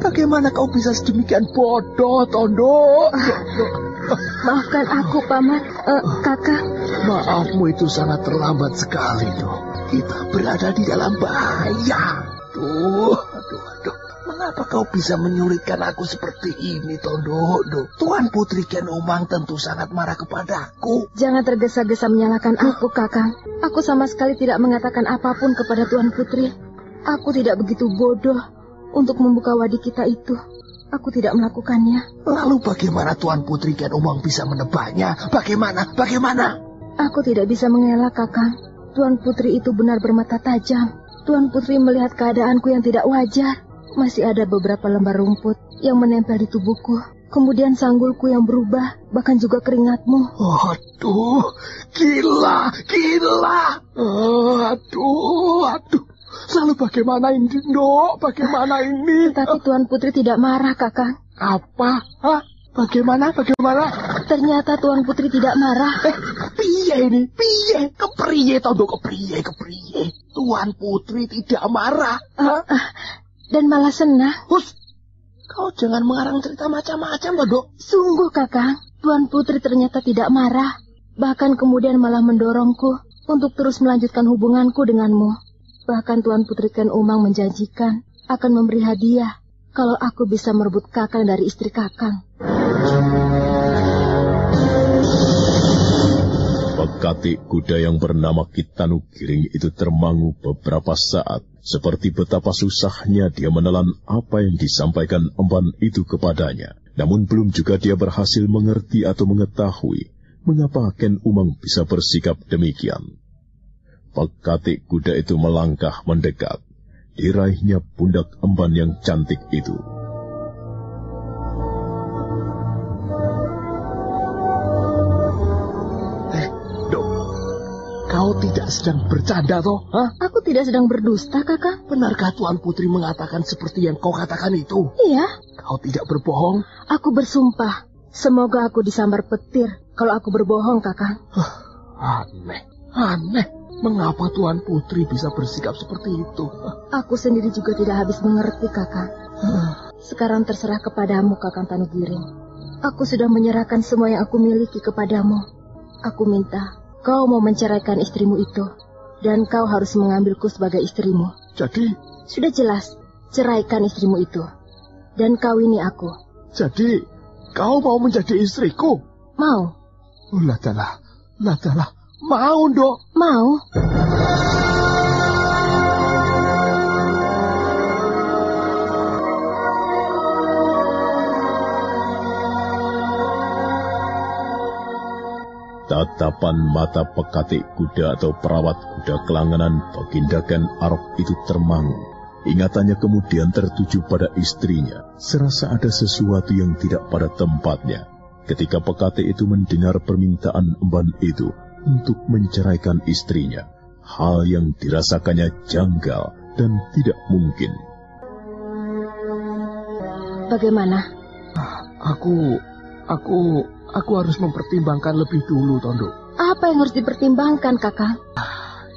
Bagaimana kau bisa sedemikian bodoh, Tondo? Maafkan aku, Paman. Kakak. Maafmu itu sangat terlambat sekali, Dok. Kita berada di dalam bahaya. Aduh. Mengapa kau bisa menyulitkan aku seperti ini, Tondo? Tuan Putri Ken Umang tentu sangat marah kepadaku. Jangan tergesa-gesa menyalahkan aku, Kakang. Aku sama sekali tidak mengatakan apapun kepada Tuan Putri. Aku tidak begitu bodoh untuk membuka wadi kita itu. Aku tidak melakukannya. Lalu bagaimana Tuan Putri Ken Umang bisa menebaknya? Bagaimana? Aku tidak bisa mengelak, Kakang. Tuan Putri itu benar bermata tajam. Tuan Putri melihat keadaanku yang tidak wajar. Masih ada beberapa lembar rumput yang menempel di tubuhku. Kemudian sanggulku yang berubah, bahkan juga keringatmu. Aduh, gila. Aduh. Lalu bagaimana ini, Dok? Bagaimana ini? Tetapi Tuan Putri tidak marah, Kakang. Apa? Bagaimana? Ternyata Tuan Putri tidak marah. Piye ini? Piye? Kepriye, Tondo? Kepriye? Tuan Putri tidak marah. Dan malah senang. Hus, kau jangan mengarang cerita macam-macam, Tondo. Sungguh, Kakang. Tuan Putri ternyata tidak marah. Bahkan kemudian malah mendorongku untuk terus melanjutkan hubunganku denganmu. Bahkan Tuan Putri Ken Umang menjanjikan akan memberi hadiah kalau aku bisa merebut Kakang dari istri Kakang. Pekatik kuda yang bernama Ki Tanugiring itu termangu beberapa saat, seperti betapa susahnya dia menelan apa yang disampaikan emban itu kepadanya. Namun belum juga dia berhasil mengerti atau mengetahui mengapa Ken Umang bisa bersikap demikian. Pekatik kuda itu melangkah mendekat, diraihnya pundak emban yang cantik itu. Kau tidak sedang bercanda, toh? Aku tidak sedang berdusta, Kakak. Benarkah Tuan Putri mengatakan seperti yang kau katakan itu? Iya. Kau tidak berbohong? Aku bersumpah. Semoga aku disambar petir kalau aku berbohong, Kakak. Aneh. Mengapa Tuan Putri bisa bersikap seperti itu? Aku sendiri juga tidak habis mengerti, Kakak. Sekarang terserah kepadamu, Kakang Tanugiring. Aku sudah menyerahkan semua yang aku miliki kepadamu. Aku minta kau mau menceraikan istrimu itu, dan kau harus mengambilku sebagai istrimu. Jadi? Sudah jelas, ceraikan istrimu itu, dan kawini aku. Jadi, kau mau menjadi istriku? Mau. Ladalah. Mau, Dok. Mau. Tatapan mata pekatik kuda atau perawat kuda kelanganan Baginda Ken Arok itu termangu. Ingatannya kemudian tertuju pada istrinya, serasa ada sesuatu yang tidak pada tempatnya. ketika Pekate itu mendengar permintaan emban itu untuk menceraikan istrinya, hal yang dirasakannya janggal dan tidak mungkin. Bagaimana? Aku harus mempertimbangkan lebih dulu, Tondo. Apa yang harus dipertimbangkan, Kakang?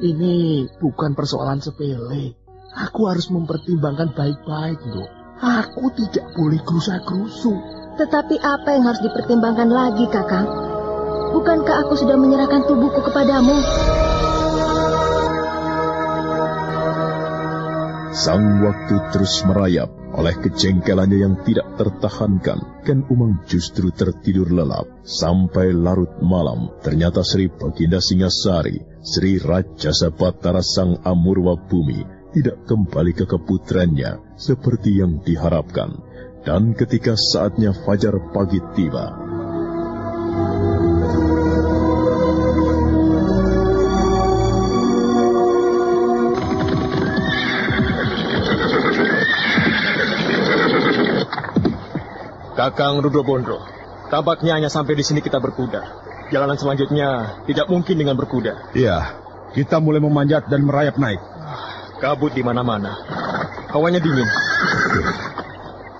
Ini bukan persoalan sepele. Aku harus mempertimbangkan baik-baik, Tondo. Aku tidak boleh gerusa-gerusu. Tetapi apa yang harus dipertimbangkan lagi, Kakang? Bukankah aku sudah menyerahkan tubuhku kepadamu? Sang waktu terus merayap. Oleh kejengkelannya yang tidak tertahankan, Ken Umang justru tertidur lelap. Sampai larut malam, ternyata Sri Baginda Singasari, Sri Rajasa Batara Sang Amurwa Bumi, tidak kembali ke keputrannya seperti yang diharapkan. Dan ketika saatnya fajar pagi tiba, Kakang Rudro Bondro, tampaknya hanya sampai di sini kita berkuda. Jalanan selanjutnya tidak mungkin dengan berkuda. Iya, kita mulai memanjat dan merayap naik. Kabut di mana-mana. Hawanya dingin.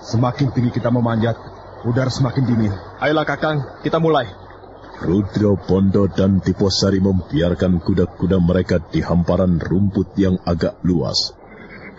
Semakin tinggi kita memanjat, udara semakin dingin. Ayolah Kakang, kita mulai. Rudro Bondo dan Tiposari membiarkan kuda-kuda mereka di hamparan rumput yang agak luas.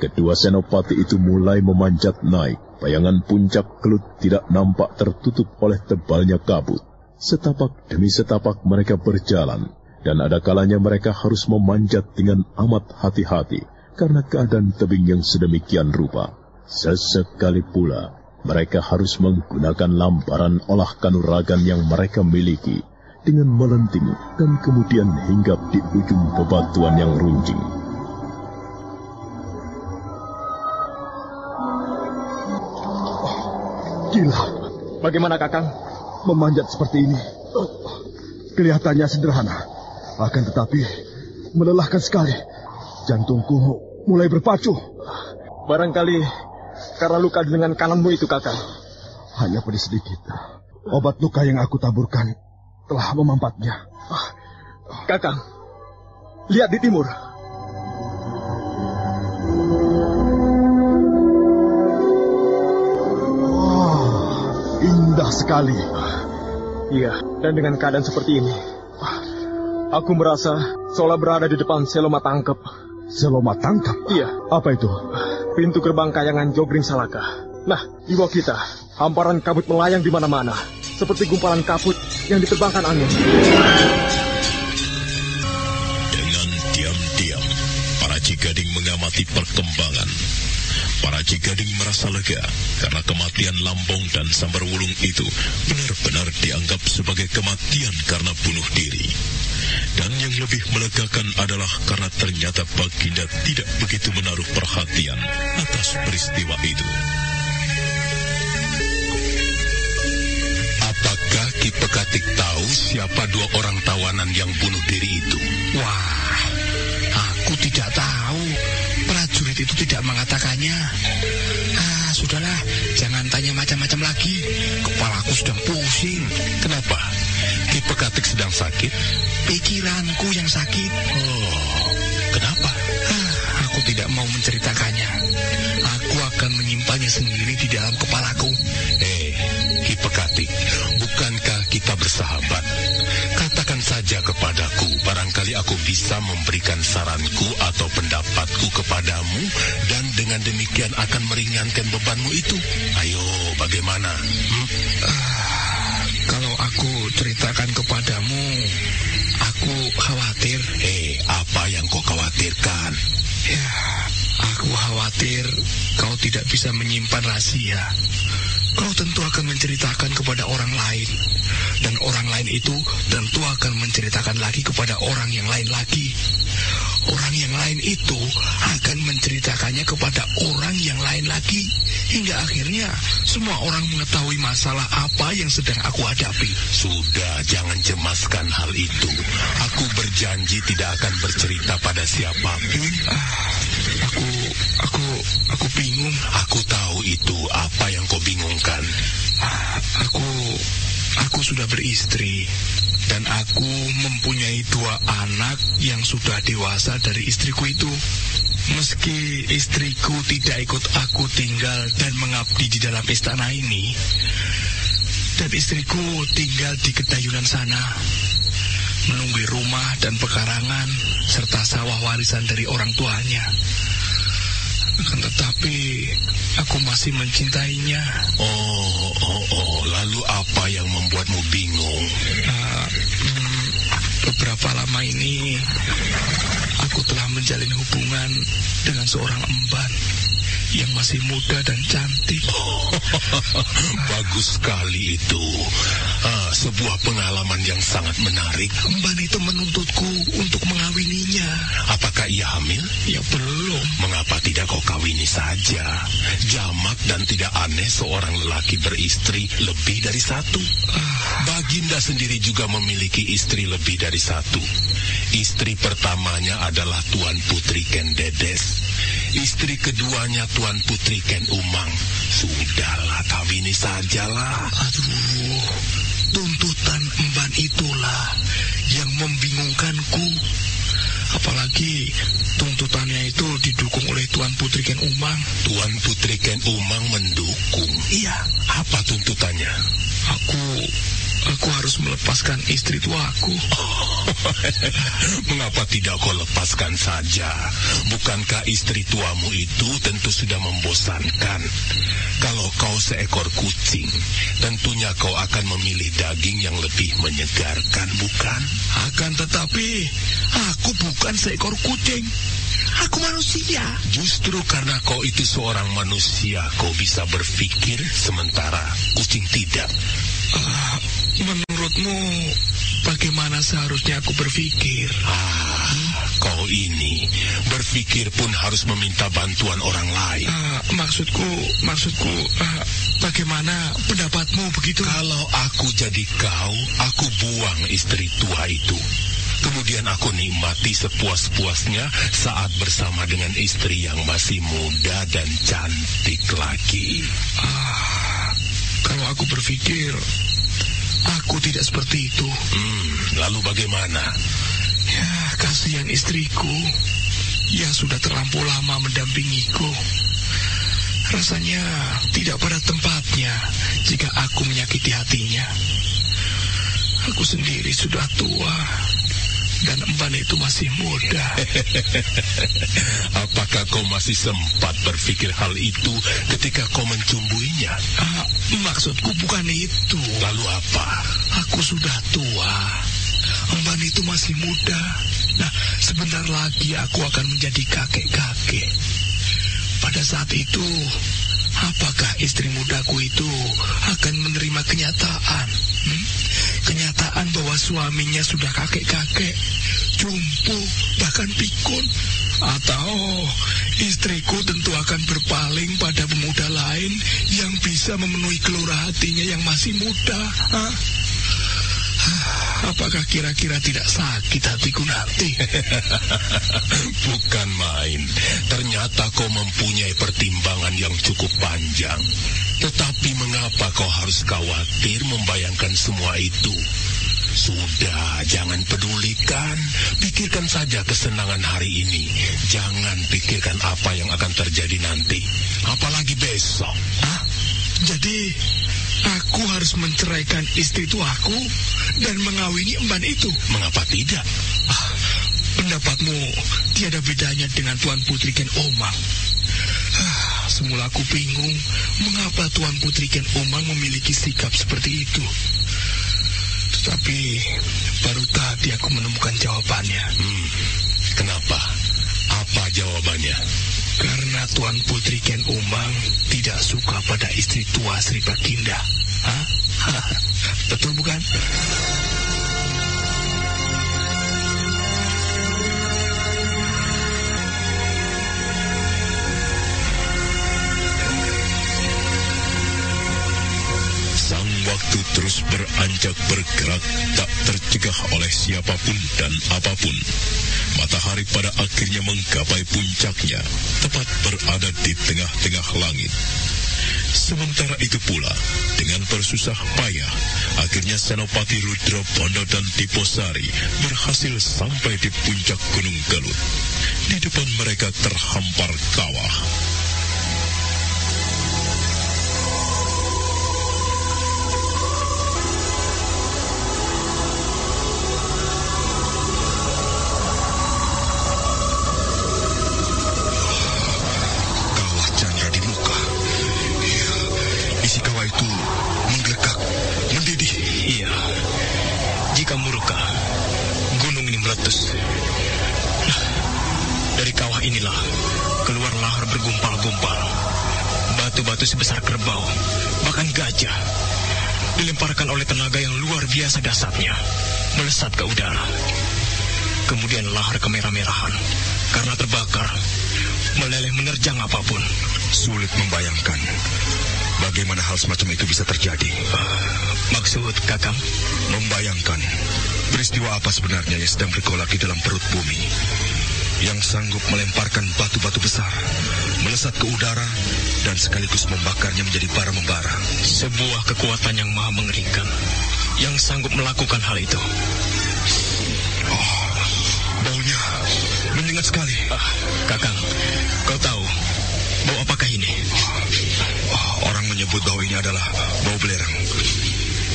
Kedua senopati itu mulai memanjat naik. Bayangan puncak kelut tidak nampak tertutup oleh tebalnya kabut. Setapak demi setapak mereka berjalan, dan ada kalanya mereka harus memanjat dengan amat hati-hati karena keadaan tebing yang sedemikian rupa. Sesekali pula, mereka harus menggunakan lambaran olah kanuragan yang mereka miliki dengan melenting dan kemudian hinggap di ujung bebatuan yang runcing. Gila. Bagaimana Kakang? Memanjat seperti ini. Kelihatannya sederhana. Akan tetapi melelahkan sekali. Jantungku mulai berpacu. Barangkali karena luka dengan kananmu itu, Kakang. Hanya pedih sedikit. Obat luka yang aku taburkan telah memampatnya. Kakang, lihat di timur. Indah sekali. Iya, dan dengan keadaan seperti ini, aku merasa seolah berada di depan Seloma Tangkep. Seloma Tangkep? Iya. Apa itu? Pintu gerbang kayangan Jogring Salaka. Nah, di bawah kita, hamparan kabut melayang di mana-mana, seperti gumpalan kabut yang diterbangkan angin. Dengan diam-diam, para Cigading mengamati perkembangan. Para Cigading merasa lega karena kematian Lambong dan Samberwulung itu benar-benar dianggap sebagai kematian karena bunuh diri. Dan yang lebih melegakan adalah karena ternyata Baginda tidak begitu menaruh perhatian atas peristiwa itu. Apakah Ki Pekatik tahu siapa dua orang tawanan yang bunuh diri itu? Wah, aku tidak tahu. Prajurit itu tidak mengatakannya. Sudahlah, jangan tanya macam-macam lagi. Kepalaku sedang pusing. Kenapa? Ki Pekatik sedang sakit? Pikiranku yang sakit. Oh, kenapa? Aku tidak mau menceritakannya. Aku akan menyimpannya sendiri di dalam kepalaku. Ki Pekatik, bukankah kita bersahabat? Katakan saja kepadaku, barangkali aku bisa memberikan saranku atau pendapatku kepadamu, dan dengan demikian akan meringankan bebanmu itu. Ayo, bagaimana? Kalau aku ceritakan kepadamu, aku khawatir. Apa yang kau khawatirkan? Ya, aku khawatir kau tidak bisa menyimpan rahasia. Kau tentu akan menceritakan kepada orang lain. Dan orang lain itu tentu akan menceritakan lagi kepada orang yang lain lagi. Orang yang lain itu akan menceritakannya kepada orang yang lain lagi. Hingga akhirnya semua orang mengetahui masalah apa yang sedang aku hadapi. Sudah, jangan cemaskan hal itu. Aku berjanji tidak akan bercerita pada siapapun. Aku bingung. Aku tahu itu apa yang kau bingungkan. aku sudah beristri. Dan aku mempunyai 2 anak yang sudah dewasa dari istriku itu. Meski istriku tidak ikut aku tinggal dan mengabdi di dalam istana ini, dan istriku tinggal di Kedayunan sana, menunggui rumah dan pekarangan, serta sawah warisan dari orang tuanya. Akan tetapi, aku masih mencintainya. Lalu apa yang membuatmu bingung? Beberapa lama ini, aku telah menjalin hubungan dengan seorang emban yang masih muda dan cantik. Bagus sekali itu. Sebuah pengalaman yang sangat menarik. Emban itu menuntutku untuk mengawininya. Apakah ia hamil? Ya belum. Mengapa tidak kau kawini saja? Jamak dan tidak aneh seorang lelaki beristri lebih dari 1. Baginda sendiri juga memiliki istri lebih dari 1. Istri pertamanya adalah Tuan Putri Ken Dedes. Istri keduanya Tuan Putri Ken Umang. Sudahlah, kawini sajalah. Aduh, tuntutan emban itulah yang membingungkanku. Apalagi tuntutannya itu didukung oleh Tuan Putri Ken Umang. Tuan Putri Ken Umang mendukung? Iya. Apa tuntutannya? Aku harus melepaskan istri tuaku. Mengapa tidak kau lepaskan saja? Bukankah istri tuamu itu tentu sudah membosankan? Kalau kau seekor kucing, tentunya kau akan memilih daging yang lebih menyegarkan, bukan? Akan tetapi, aku bukan seekor kucing. Aku manusia. Justru karena kau itu seorang manusia, kau bisa berpikir sementara kucing tidak. Menurutmu, bagaimana seharusnya aku berpikir? Kau ini berpikir pun harus meminta bantuan orang lain. Maksudku, bagaimana pendapatmu begitu? Kalau aku jadi kau, aku buang istri tua itu. Kemudian aku nikmati sepuas-puasnya saat bersama dengan istri yang masih muda dan cantik lagi. Kalau aku berpikir, aku tidak seperti itu. Lalu bagaimana? Ya, kasihan istriku. Ia sudah terlampau lama mendampingiku. Rasanya tidak pada tempatnya jika aku menyakiti hatinya. Aku sendiri sudah tua, dan emban itu masih muda. Apakah kau masih sempat berpikir hal itu ketika kau mencumbuinya? Maksudku bukan itu. Lalu apa? Aku sudah tua. Emban itu masih muda. Nah, sebentar lagi aku akan menjadi kakek-kakek. Pada saat itu, apakah istri mudaku itu akan menerima kenyataan? Kenyataan bahwa suaminya sudah kakek-kakek, jumpo, bahkan pikun. Atau istriku tentu akan berpaling pada pemuda lain yang bisa memenuhi gelora hatinya yang masih muda. Apakah kira-kira tidak sakit hatiku nanti? Bukan main. Ternyata kau mempunyai pertimbangan yang cukup panjang. Tetapi mengapa kau harus khawatir membayangkan semua itu? Sudah, jangan pedulikan. Pikirkan saja kesenangan hari ini. Jangan pikirkan apa yang akan terjadi nanti. Apalagi besok. Jadi, aku harus menceraikan istri tuaku dan mengawini emban itu? Mengapa tidak? Pendapatmu tiada bedanya dengan Tuan Putri Ken Umang. Semula aku bingung mengapa Tuan Putri Ken Umang memiliki sikap seperti itu. Tetapi baru tadi aku menemukan jawabannya. Kenapa? Apa jawabannya? Karena Tuan Putri Ken Umang tidak suka pada istri tua Sri Baginda. Betul bukan? Sang waktu terus beranjak bergerak, tak tercegah oleh siapapun dan apapun. Matahari pada akhirnya menggapai puncaknya, tepat berada di tengah-tengah langit. Sementara itu pula, dengan bersusah payah, Akhirnya Senopati Rudra Bondo dan Diposari berhasil sampai di puncak Gunung Kelut. Di depan mereka terhampar kawah. Batu-batu sebesar kerbau, bahkan gajah, dilemparkan oleh tenaga yang luar biasa dahsyatnya, melesat ke udara. Kemudian lahar kemerah-merahan, karena terbakar, meleleh menerjang apapun. Sulit membayangkan bagaimana hal semacam itu bisa terjadi. Maksud Kakang? Membayangkan peristiwa apa sebenarnya yang sedang bergolak di dalam perut bumi, yang sanggup melemparkan batu-batu besar, melesat ke udara, dan sekaligus membakarnya menjadi bara membara. Sebuah kekuatan yang maha mengerikan, yang sanggup melakukan hal itu. Oh, baunya menyengat sekali. Kakang, kau tahu bau apakah ini? Orang menyebut bau ini adalah bau belerang.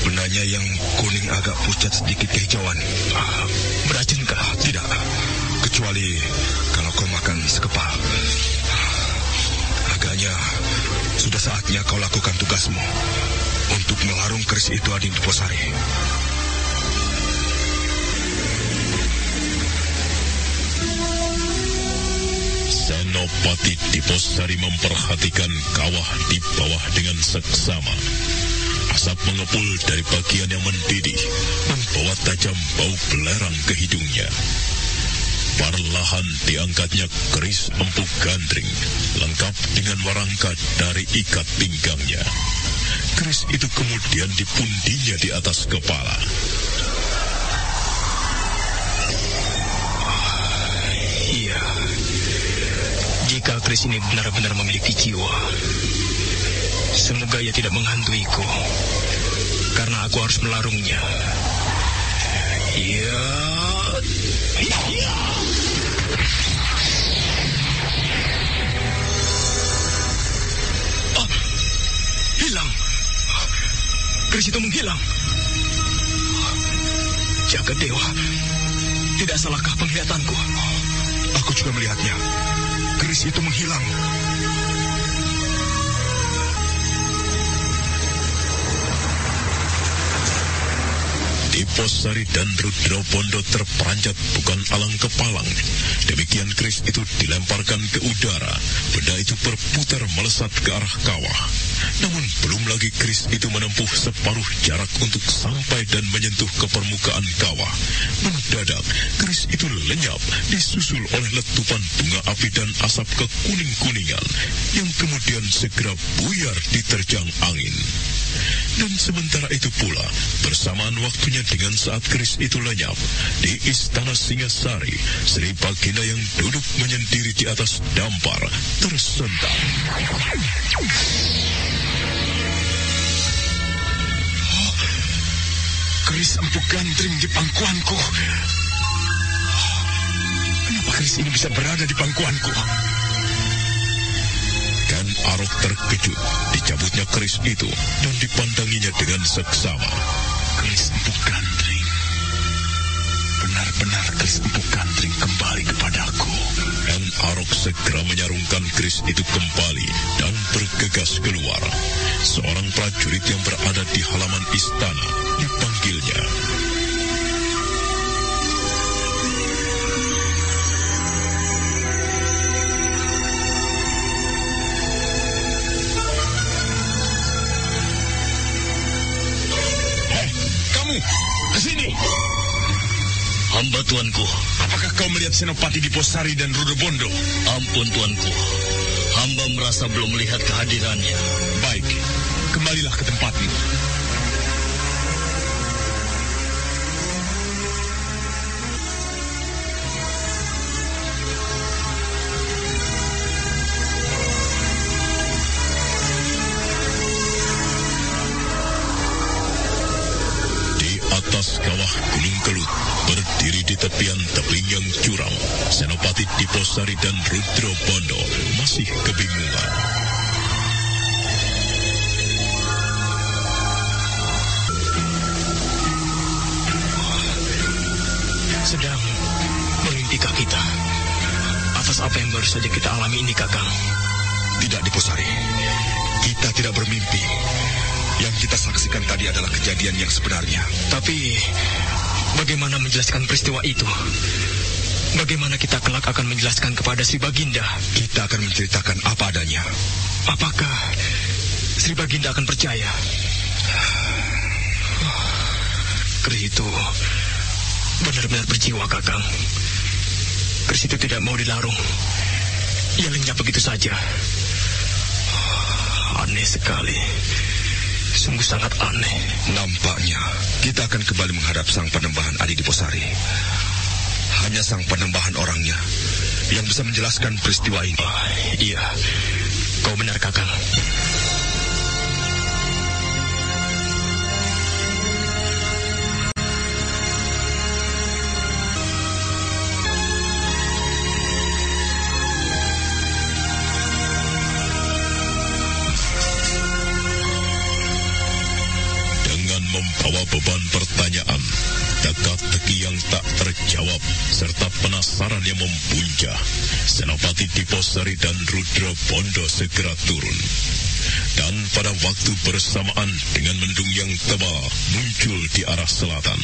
Benarnya yang kuning agak pucat sedikit kehijauan. Beracunkah? Tidak. Kecuali kalau kau makan sekepal. Agaknya sudah saatnya kau lakukan tugasmu untuk melarung keris itu, Ading Diposari. Senopati Diposari memperhatikan kawah di bawah dengan seksama. Asap mengepul dari bagian yang mendidih, membawa tajam bau belerang ke hidungnya. Perlahan diangkatnya keris Empu Gandring, lengkap dengan warangka dari ikat pinggangnya. Keris itu kemudian dipundinya di atas kepala. Iya, jika keris ini benar-benar memiliki jiwa, semoga ia tidak menghantuiku, karena aku harus melarungnya. Iya. Hilang. Keris itu menghilang. Jagat Dewa, tidak salahkah penglihatanku? Aku juga melihatnya. Keris itu menghilang. Diposari dan Rudra Bondo terperanjat bukan alang kepalang. Demikian keris itu dilemparkan ke udara. Benda itu berputar melesat ke arah kawah. Namun belum lagi keris itu menempuh separuh jarak untuk sampai dan menyentuh ke permukaan kawah. Mendadak, keris itu lenyap, disusul oleh letupan bunga api dan asap kekuning-kuningan, yang kemudian segera buyar diterjang angin. Dan sementara itu pula, bersamaan waktunya dengan saat keris itu lenyap, di Istana Singasari, Sri Baginda yang duduk menyendiri di atas dampar tersentak. Oh, keris Empu Gandring di pangkuanku. Kenapa keris ini bisa berada di pangkuanku? Dan Arok terkejut dicabutnya keris itu dan dipandanginya dengan seksama. Keris Empu Gandring. Benar-benar keris Empu Gandring kembali kepadaku. Dan Arok segera menyarungkan keris itu kembali dan bergegas keluar. Seorang prajurit yang berada di halaman istana dipanggilnya. Kesini. Hamba tuanku. Apakah kau melihat Senopati Diposari dan Rudra Bondo? Ampun tuanku. Hamba merasa belum melihat kehadirannya. Baik, kembalilah ke tempatmu. atas kawah Gunung Kelut, berdiri di tepian tebing yang curam, Senopati Diposari dan Rudra Bondo masih kebingungan. Sedang memimpikah kita atas apa yang baru saja kita alami ini, Kakang? Tidak, Diposari. Kita tidak bermimpi. Yang kita saksikan tadi adalah kejadian yang sebenarnya. Tapi, bagaimana menjelaskan peristiwa itu? Bagaimana kita kelak akan menjelaskan kepada Sri Baginda? Kita akan menceritakan apa adanya. Apakah Sri Baginda akan percaya? Keris itu benar-benar berjiwa, Kakang. Keris itu tidak mau dilarung. Ia lenyap begitu saja. Aneh sekali. Sungguh sangat aneh. Nampaknya kita akan kembali menghadap Sang Panembahan Adi Diposari. Hanya Sang Panembahan orangnya yang bisa menjelaskan peristiwa ini. Iya, kau benar, Kakang. Membawa beban pertanyaan, teka-teki yang tak terjawab, serta penasaran yang membuncah, Senopati Diposari dan Rudra Bondo segera turun. Dan pada waktu bersamaan dengan mendung yang tebal muncul di arah selatan.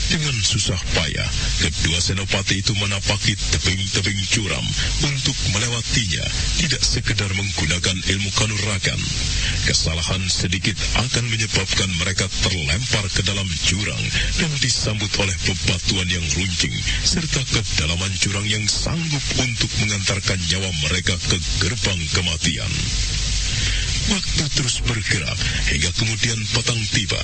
Dengan susah payah, kedua senopati itu menapaki tebing-tebing curam. Untuk melewatinya, tidak sekedar menggunakan ilmu kanuragan. Kesalahan sedikit akan menyebabkan mereka terlempar ke dalam jurang dan disambut oleh bebatuan yang runcing, serta kedalaman jurang yang sanggup untuk mengantarkan nyawa mereka ke gerbang kematian. Waktu terus bergerak hingga kemudian petang tiba.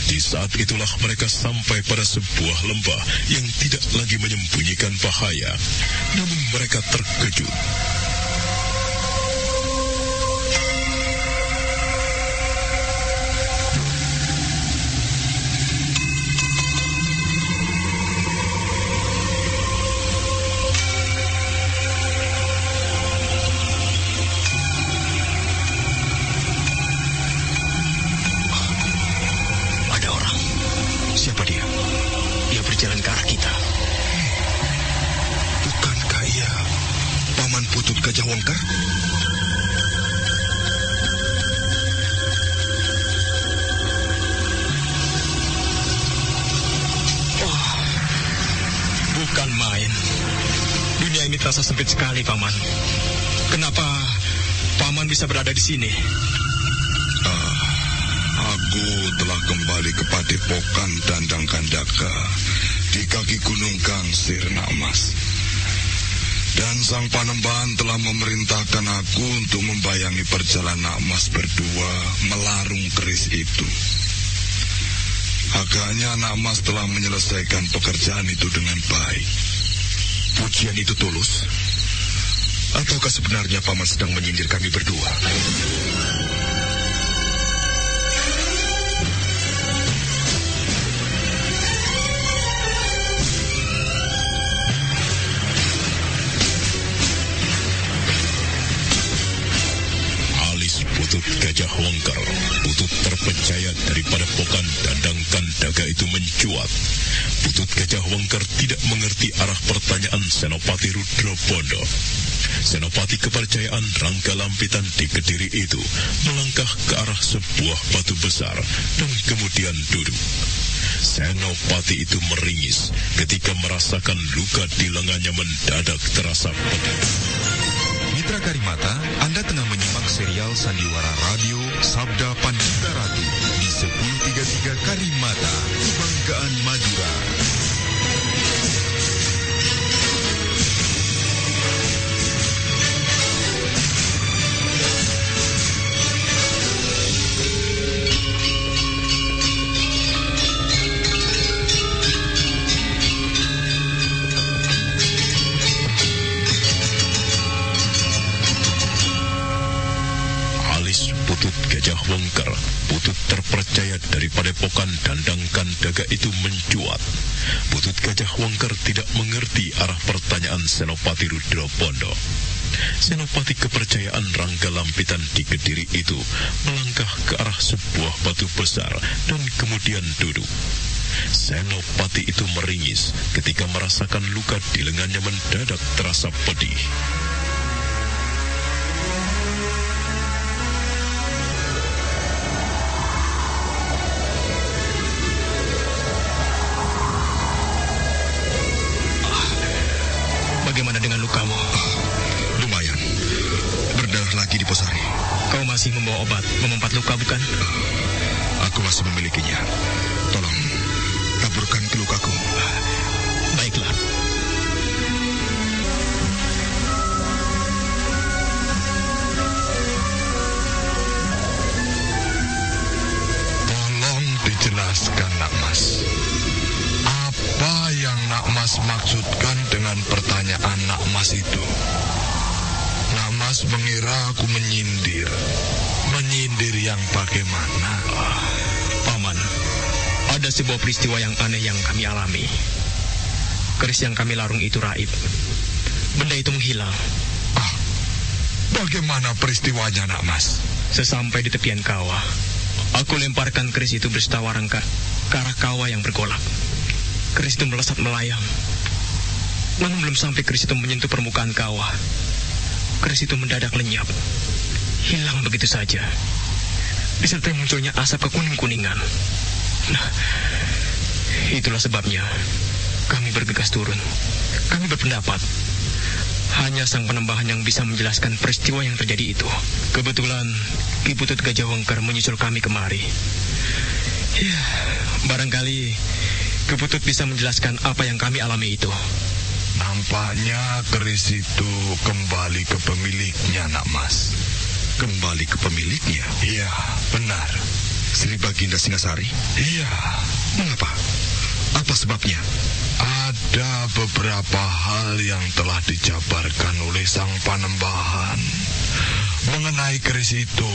Di saat itulah mereka sampai pada sebuah lembah yang tidak lagi menyembunyikan bahaya. Namun mereka terkejut. Terasa sempit sekali, Paman. Kenapa Paman bisa berada di sini? Aku telah kembali ke Padepokan Dandang Kandaka di kaki Gunung Gangsir, Nak Mas. Dan Sang Panembahan telah memerintahkan aku untuk membayangi perjalanan Nak Mas berdua melarung keris itu. Agaknya Nak Mas telah menyelesaikan pekerjaan itu dengan baik. Pujian itu tulus? Ataukah sebenarnya Paman sedang menyindir kami berdua? Alis Putut Gajah Wengker, Putut terpercaya daripada Padepokan Dandang Kandaka itu mencuat. Putut Gajah Wengker tidak mengerti arah pertanyaan Senopati Rudra Bondo. Senopati kepercayaan Rangga Lampitan di Kediri itu melangkah ke arah sebuah batu besar dan kemudian duduk. Senopati itu meringis ketika merasakan luka di lengannya mendadak terasa pedih. Mitra Karimata, Anda tengah menyimak serial Sandiwara Radio Sabda Pandita Ratu di 1033 Karimata, Kebanggaan Madura. Putut Gajah Wengker, Putut terpercaya dari padepokan Dandang Kandaga itu mencuat. Butut Gajah Wengker tidak mengerti arah pertanyaan Senopati Rudrobondo. Senopati kepercayaan Rangga Lampitan di Kediri itu melangkah ke arah sebuah batu besar dan kemudian duduk. Senopati itu meringis ketika merasakan luka di lengannya mendadak terasa pedih. Bagaimana dengan lukamu? Lumayan. Berdarah lagi di Posari. Kau masih membawa obat memempat luka, bukan? Aku masih memilikinya. Tolong, taburkan ke lukaku. Baiklah. Tolong dijelaskan, Nak Mas. Apa yang Nak Mas maksudkan dengan pertanyaan Nak Mas itu? Nak Mas mengira aku menyindir. Menyindir yang bagaimana? Paman, ada sebuah peristiwa yang aneh yang kami alami. Keris yang kami larung itu raib. Benda itu menghilang. Bagaimana peristiwanya, Nak Mas? Sesampai di tepian kawah, aku lemparkan keris itu berserta warangka ke arah kawah yang bergolak. Keris itu melesat melayang. Namun belum sampai keris itu menyentuh permukaan kawah, keris itu mendadak lenyap. Hilang begitu saja. Disertai munculnya asap kekuning-kuningan. Nah, itulah sebabnya kami bergegas turun. Kami berpendapat hanya Sang Panembahan yang bisa menjelaskan peristiwa yang terjadi itu. Kebetulan Ki Butut Gajah Wengker menyusul kami kemari. Ya, barangkali Ki Butut bisa menjelaskan apa yang kami alami itu. Nampaknya keris itu kembali ke pemiliknya, Nak Mas. Kembali ke pemiliknya? Iya, benar. Sri Baginda Singasari? Iya. Mengapa? Apa sebabnya? Ada beberapa hal yang telah dijabarkan oleh Sang Panembahan mengenai keris itu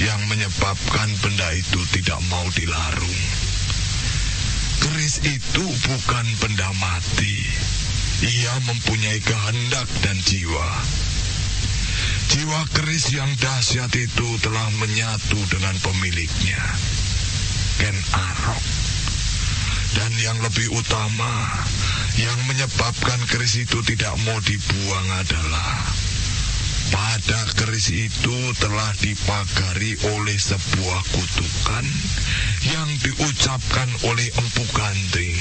yang menyebabkan benda itu tidak mau dilarung. Keris itu bukan benda mati. Ia mempunyai kehendak dan jiwa. Jiwa keris yang dahsyat itu telah menyatu dengan pemiliknya, Ken Arok. Dan yang lebih utama, yang menyebabkan keris itu tidak mau dibuang adalah pada keris itu telah dipagari oleh sebuah kutukan yang diucapkan oleh Empu Gandring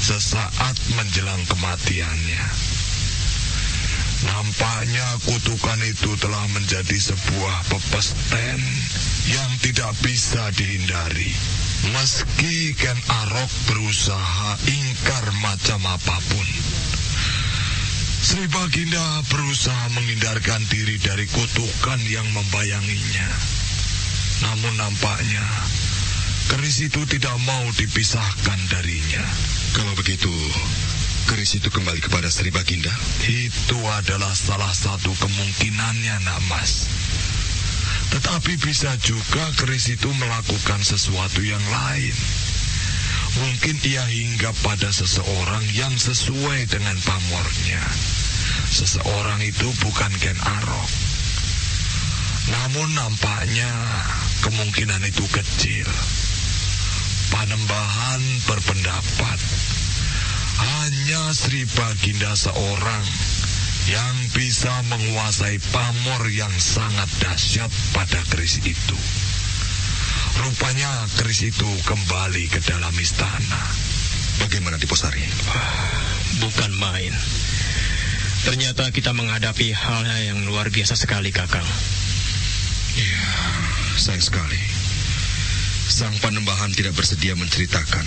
sesaat menjelang kematiannya. Nampaknya kutukan itu telah menjadi sebuah pepesten yang tidak bisa dihindari. Meski Ken Arok berusaha ingkar macam apapun, Sri Baginda berusaha menghindarkan diri dari kutukan yang membayanginya. Namun nampaknya keris itu tidak mau dipisahkan darinya. Kalau begitu, keris itu kembali kepada Sri Baginda? Itu adalah salah satu kemungkinannya, Nak Mas. Tetapi bisa juga keris itu melakukan sesuatu yang lain. Mungkin ia hinggap pada seseorang yang sesuai dengan pamornya. Seseorang itu bukan Ken Arok. Namun nampaknya kemungkinan itu kecil. Panembahan berpendapat hanya Sri Baginda seorang yang bisa menguasai pamor yang sangat dahsyat pada keris itu. Rupanya keris itu kembali ke dalam istana. Bagaimana di Posari? Bukan main. Ternyata kita menghadapi hal yang luar biasa sekali, Kakang. Ya, sayang sekali. Sang Panembahan tidak bersedia menceritakan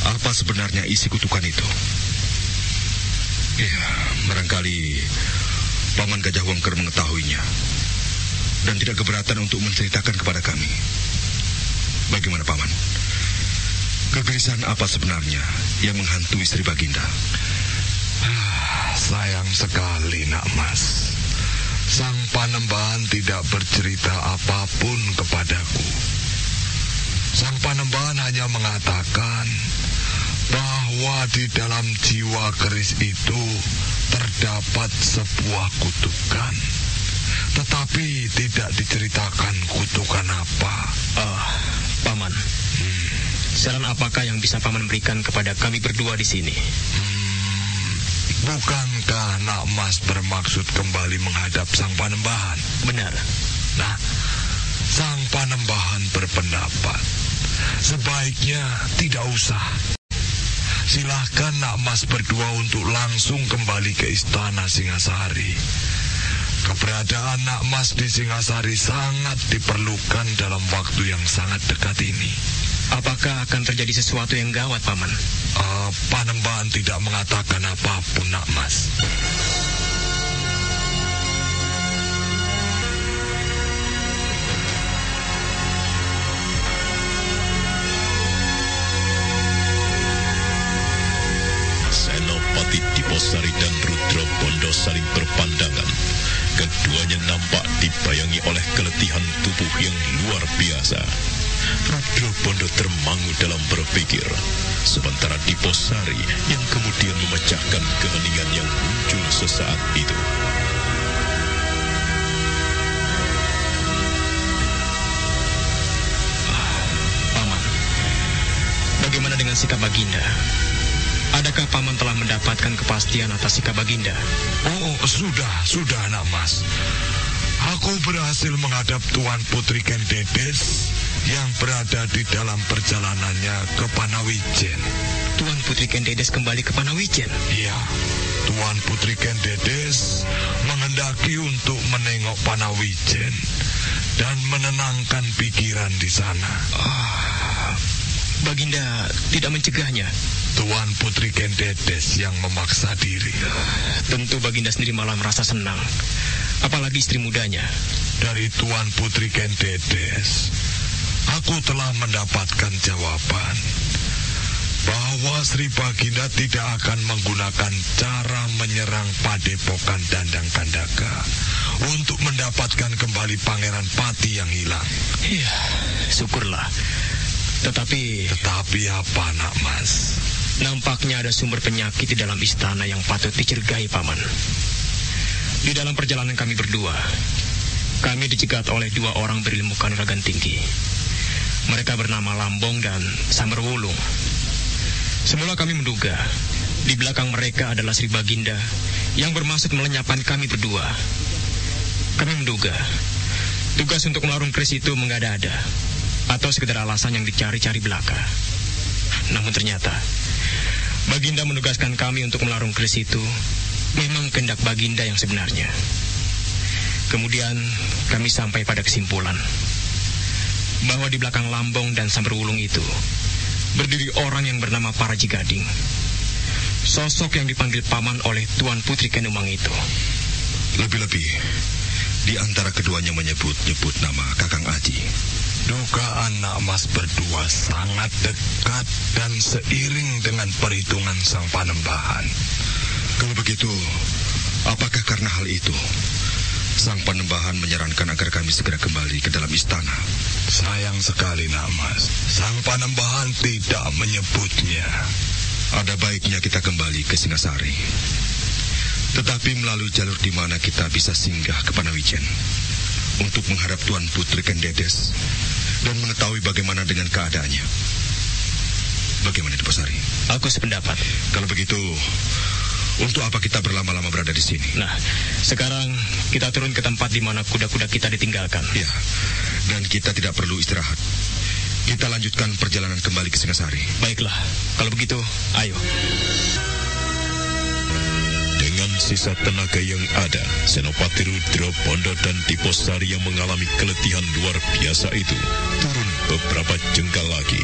apa sebenarnya isi kutukan itu. Ya, barangkali Paman Gajah Wengker mengetahuinya dan tidak keberatan untuk menceritakan kepada kami. Bagaimana, Paman? Kegelisahan apa sebenarnya yang menghantui Sri Baginda? Sayang sekali, Nak Mas. Sang Panembahan tidak bercerita apapun kepadaku. Sang Panembahan hanya mengatakan bahwa di dalam jiwa keris itu terdapat sebuah kutukan. Tetapi tidak diceritakan kutukan apa. Paman. Saran apakah yang bisa Paman berikan kepada kami berdua di sini? Bukankah Nak Mas bermaksud kembali menghadap Sang Panembahan? Benar. Nah, Sang Panembahan berpendapat sebaiknya tidak usah. Silahkan Nak Mas berdua untuk langsung kembali ke istana Singasari. Keberadaan Nak Mas di Singasari sangat diperlukan dalam waktu yang sangat dekat ini. Apakah akan terjadi sesuatu yang gawat, Paman? Panembahan tidak mengatakan apapun, Nak Mas. Senopati Diposari dan Rudra Bondo saling berpandangan. Keduanya nampak dibayangi oleh keletihan tubuh yang luar biasa. Rudra Bondo termangu dalam berpikir, sementara Diposari yang kemudian memecahkan keheningan yang muncul sesaat itu. Paman, bagaimana dengan sikap Baginda? Adakah Paman telah mendapatkan kepastian atas sikap Baginda? Sudah, Nak Mas. Aku berhasil menghadap Tuan Putri Kendedes yang berada di dalam perjalanannya ke Panawijen. Tuan Putri Kendedes kembali ke Panawijen? Iya, Tuan Putri Kendedes menghendaki untuk menengok Panawijen dan menenangkan pikiran di sana. Baginda tidak mencegahnya? Tuan Putri Kendedes yang memaksa diri. Tentu Baginda sendiri malah merasa senang. Apalagi istri mudanya. Dari Tuan Putri Kendedes, aku telah mendapatkan jawaban bahwa Sri Baginda tidak akan menggunakan cara menyerang Padepokan Dandang Kandaka untuk mendapatkan kembali Pangeran Pati yang hilang. Iya, syukurlah. Tetapi apa, Nak Mas? Nampaknya ada sumber penyakit di dalam istana yang patut dicurigai, Paman. Di dalam perjalanan kami berdua, kami dicegat oleh dua orang berilmu kanuragan tinggi. Mereka bernama Lambong dan Samberwulung. Semula kami menduga di belakang mereka adalah Sri Baginda yang bermaksud melenyapkan kami berdua. Kami menduga tugas untuk melarung keris itu mengada-ada atau sekedar alasan yang dicari-cari belaka. Namun ternyata Baginda menugaskan kami untuk melarung keris itu memang kehendak Baginda yang sebenarnya. Kemudian kami sampai pada kesimpulan bahwa di belakang Lambong dan Samberwulung itu berdiri orang yang bernama Paraji Gading. Sosok yang dipanggil Paman oleh Tuan Putri Kenumang itu. Lebih-lebih di antara keduanya menyebut-nyebut nama Kakang Aji. Dugaan Nak Mas berdua sangat dekat dan seiring dengan perhitungan Sang Panembahan. Kalau begitu, apakah karena hal itu Sang Panembahan menyarankan agar kami segera kembali ke dalam istana? Sayang sekali, Nak Mas. Sang Panembahan tidak menyebutnya. Ada baiknya kita kembali ke Singasari, tetapi melalui jalur di mana kita bisa singgah ke Panawijen untuk menghadap Tuan Putri Kendedes dan mengetahui bagaimana dengan keadaannya. Bagaimana, Diposari? Aku sependapat. Kalau begitu, untuk apa kita berlama-lama berada di sini? Nah, sekarang kita turun ke tempat di mana kuda-kuda kita ditinggalkan. Ya, dan kita tidak perlu istirahat. Kita lanjutkan perjalanan kembali ke Singasari. Baiklah, kalau begitu, ayo. Dengan sisa tenaga yang ada, Senopati Rudra Bondo dan Diposari yang mengalami keletihan luar biasa itu turun beberapa jengkal lagi.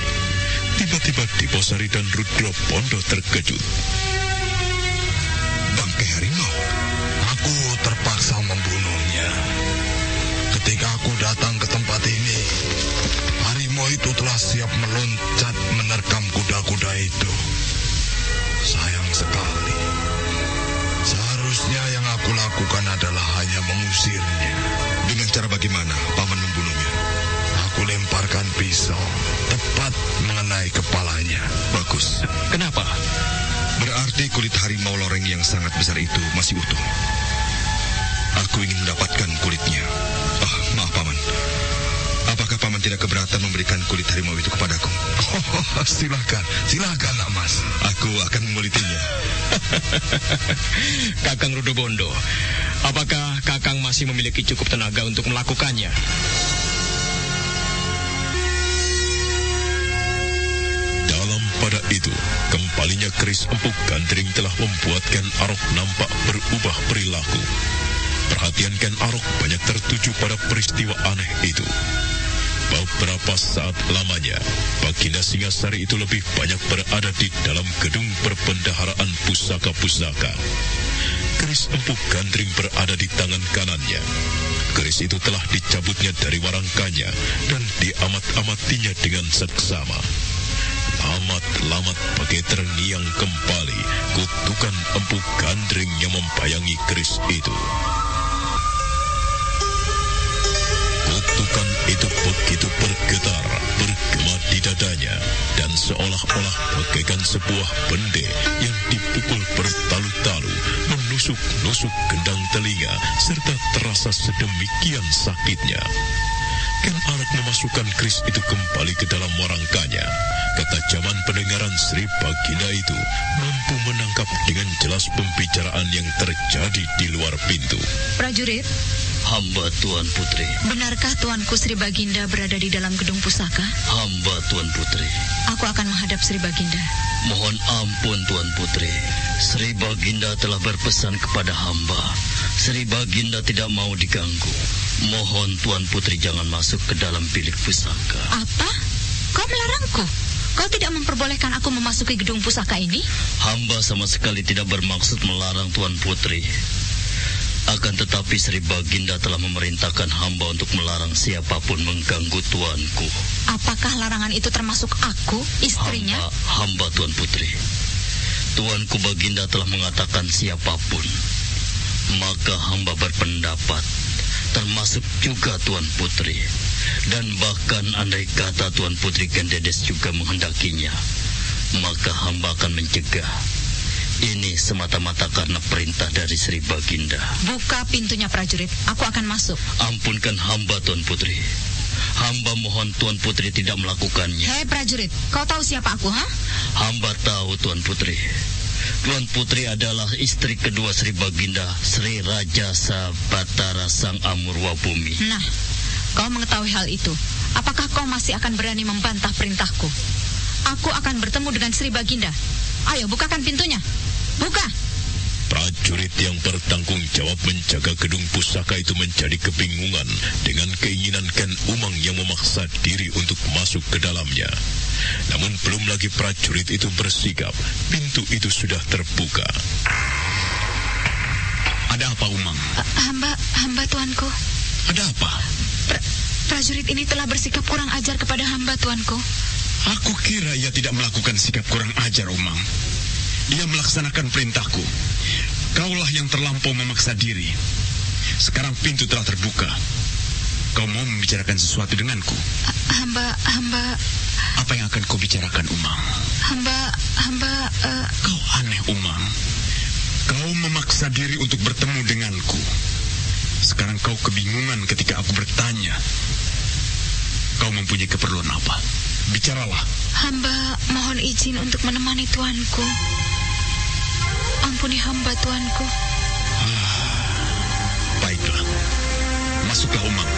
Tiba-tiba Diposari dan Rudra Bondo terkejut. Bangkai harimau. Aku terpaksa membunuhnya. Ketika aku datang ke tempat ini, harimau itu telah siap meloncat menerkam kuda-kuda itu. Sayang sekali. Seharusnya yang aku lakukan adalah hanya mengusirnya. Dengan cara bagaimana Paman membunuhnya? Aku Aku lemparkan pisau tepat mengenai kepalanya. Bagus. Kenapa? Berarti kulit harimau loreng yang sangat besar itu masih utuh. Aku ingin mendapatkan kulitnya. Maaf, Paman. Apakah Paman tidak keberatan memberikan kulit harimau itu kepadaku? Silakan, Nak Mas. Aku akan mengulitinya. Kakang Rudobondo, apakah Kakang masih memiliki cukup tenaga untuk melakukannya? Dalam pada itu, kembalinya keris Empu Gandring telah membuatkan Arok nampak berubah perilaku. Perhatian Ken Arok banyak tertuju pada peristiwa aneh itu. Beberapa saat lamanya, Baginda Singasari itu lebih banyak berada di dalam gedung perbendaharaan pusaka-pusaka. Keris Empu Gandring berada di tangan kanannya. Keris itu telah dicabutnya dari warangkanya dan diamat-amatinya dengan seksama. Lamat-lamat bagai terngiang kembali kutukan Empu Gandring yang membayangi keris itu. Kutukan itu begitu bergetar, bergema di dadanya, dan seolah-olah bagaikan sebuah bende yang dipukul bertalu-talu, menusuk-nusuk gendang telinga, serta terasa sedemikian sakitnya. Ken Arok memasukkan keris itu kembali ke dalam warangkanya. Ketajaman pendengaran Sri Baginda itu mampu menangkap dengan jelas pembicaraan yang terjadi di luar pintu. Prajurit, hamba Tuan Putri. Benarkah Tuanku Sri Baginda berada di dalam gedung pusaka? Hamba Tuan Putri. Aku akan menghadap Sri Baginda. Mohon ampun Tuan Putri. Sri Baginda telah berpesan kepada hamba. Sri Baginda tidak mau diganggu. Mohon Tuan Putri jangan masuk ke dalam bilik pusaka. Apa? Kau melarangku? Kau tidak memperbolehkan aku memasuki gedung pusaka ini? Hamba sama sekali tidak bermaksud melarang Tuan Putri. Akan tetapi Sri Baginda telah memerintahkan hamba untuk melarang siapapun mengganggu tuanku. Apakah larangan itu termasuk aku, istrinya? Hamba Tuan Putri. Tuanku Baginda telah mengatakan siapapun. Maka hamba berpendapat, termasuk juga Tuan Putri. Dan bahkan andai kata Tuan Putri Gendedes juga menghendakinya, maka hamba akan mencegah. Ini semata-mata karena perintah dari Sri Baginda. Buka pintunya prajurit, aku akan masuk. Ampunkan hamba Tuan Putri. Hamba mohon Tuan Putri tidak melakukannya. Hei prajurit, kau tahu siapa aku, ha? Hamba tahu Tuan Putri. Tuan Putri adalah istri kedua Sri Baginda, Sri Raja Sabatara Sang Amurwa Bumi. Nah, kau mengetahui hal itu. Apakah kau masih akan berani membantah perintahku? Aku akan bertemu dengan Sri Baginda. Ayo, bukakan pintunya. Buka! Prajurit yang bertanggung jawab menjaga gedung pusaka itu menjadi kebingungan dengan keinginan Ken Umang yang memaksa diri untuk masuk ke dalamnya. Namun belum lagi prajurit itu bersikap, pintu itu sudah terbuka. Ada apa, Umang? Hamba tuanku. Ada apa? Prajurit ini telah bersikap kurang ajar kepada hamba tuanku. Aku kira ia tidak melakukan sikap kurang ajar, Umang. Dia melaksanakan perintahku. Kaulah yang terlampau memaksa diri. Sekarang pintu telah terbuka. Kau mau membicarakan sesuatu denganku? Hamba... Apa yang akan kau bicarakan, Umang? Kau aneh, Umang. Kau memaksa diri untuk bertemu denganku. Sekarang kau kebingungan ketika aku bertanya. Kau mempunyai keperluan apa? Bicaralah. Hamba mohon izin untuk menemani tuanku. Ampuni hamba tuanku. Baiklah. Masuklah, Umang.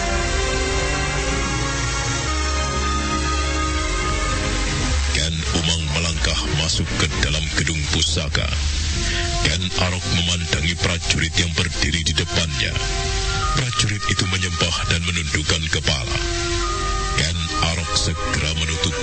Ken Umang melangkah masuk ke dalam gedung pusaka. Ken Arok memandangi prajurit yang berdiri di depannya. Prajurit itu menyembah dan menundukkan kepala. Ken Arok segera menutup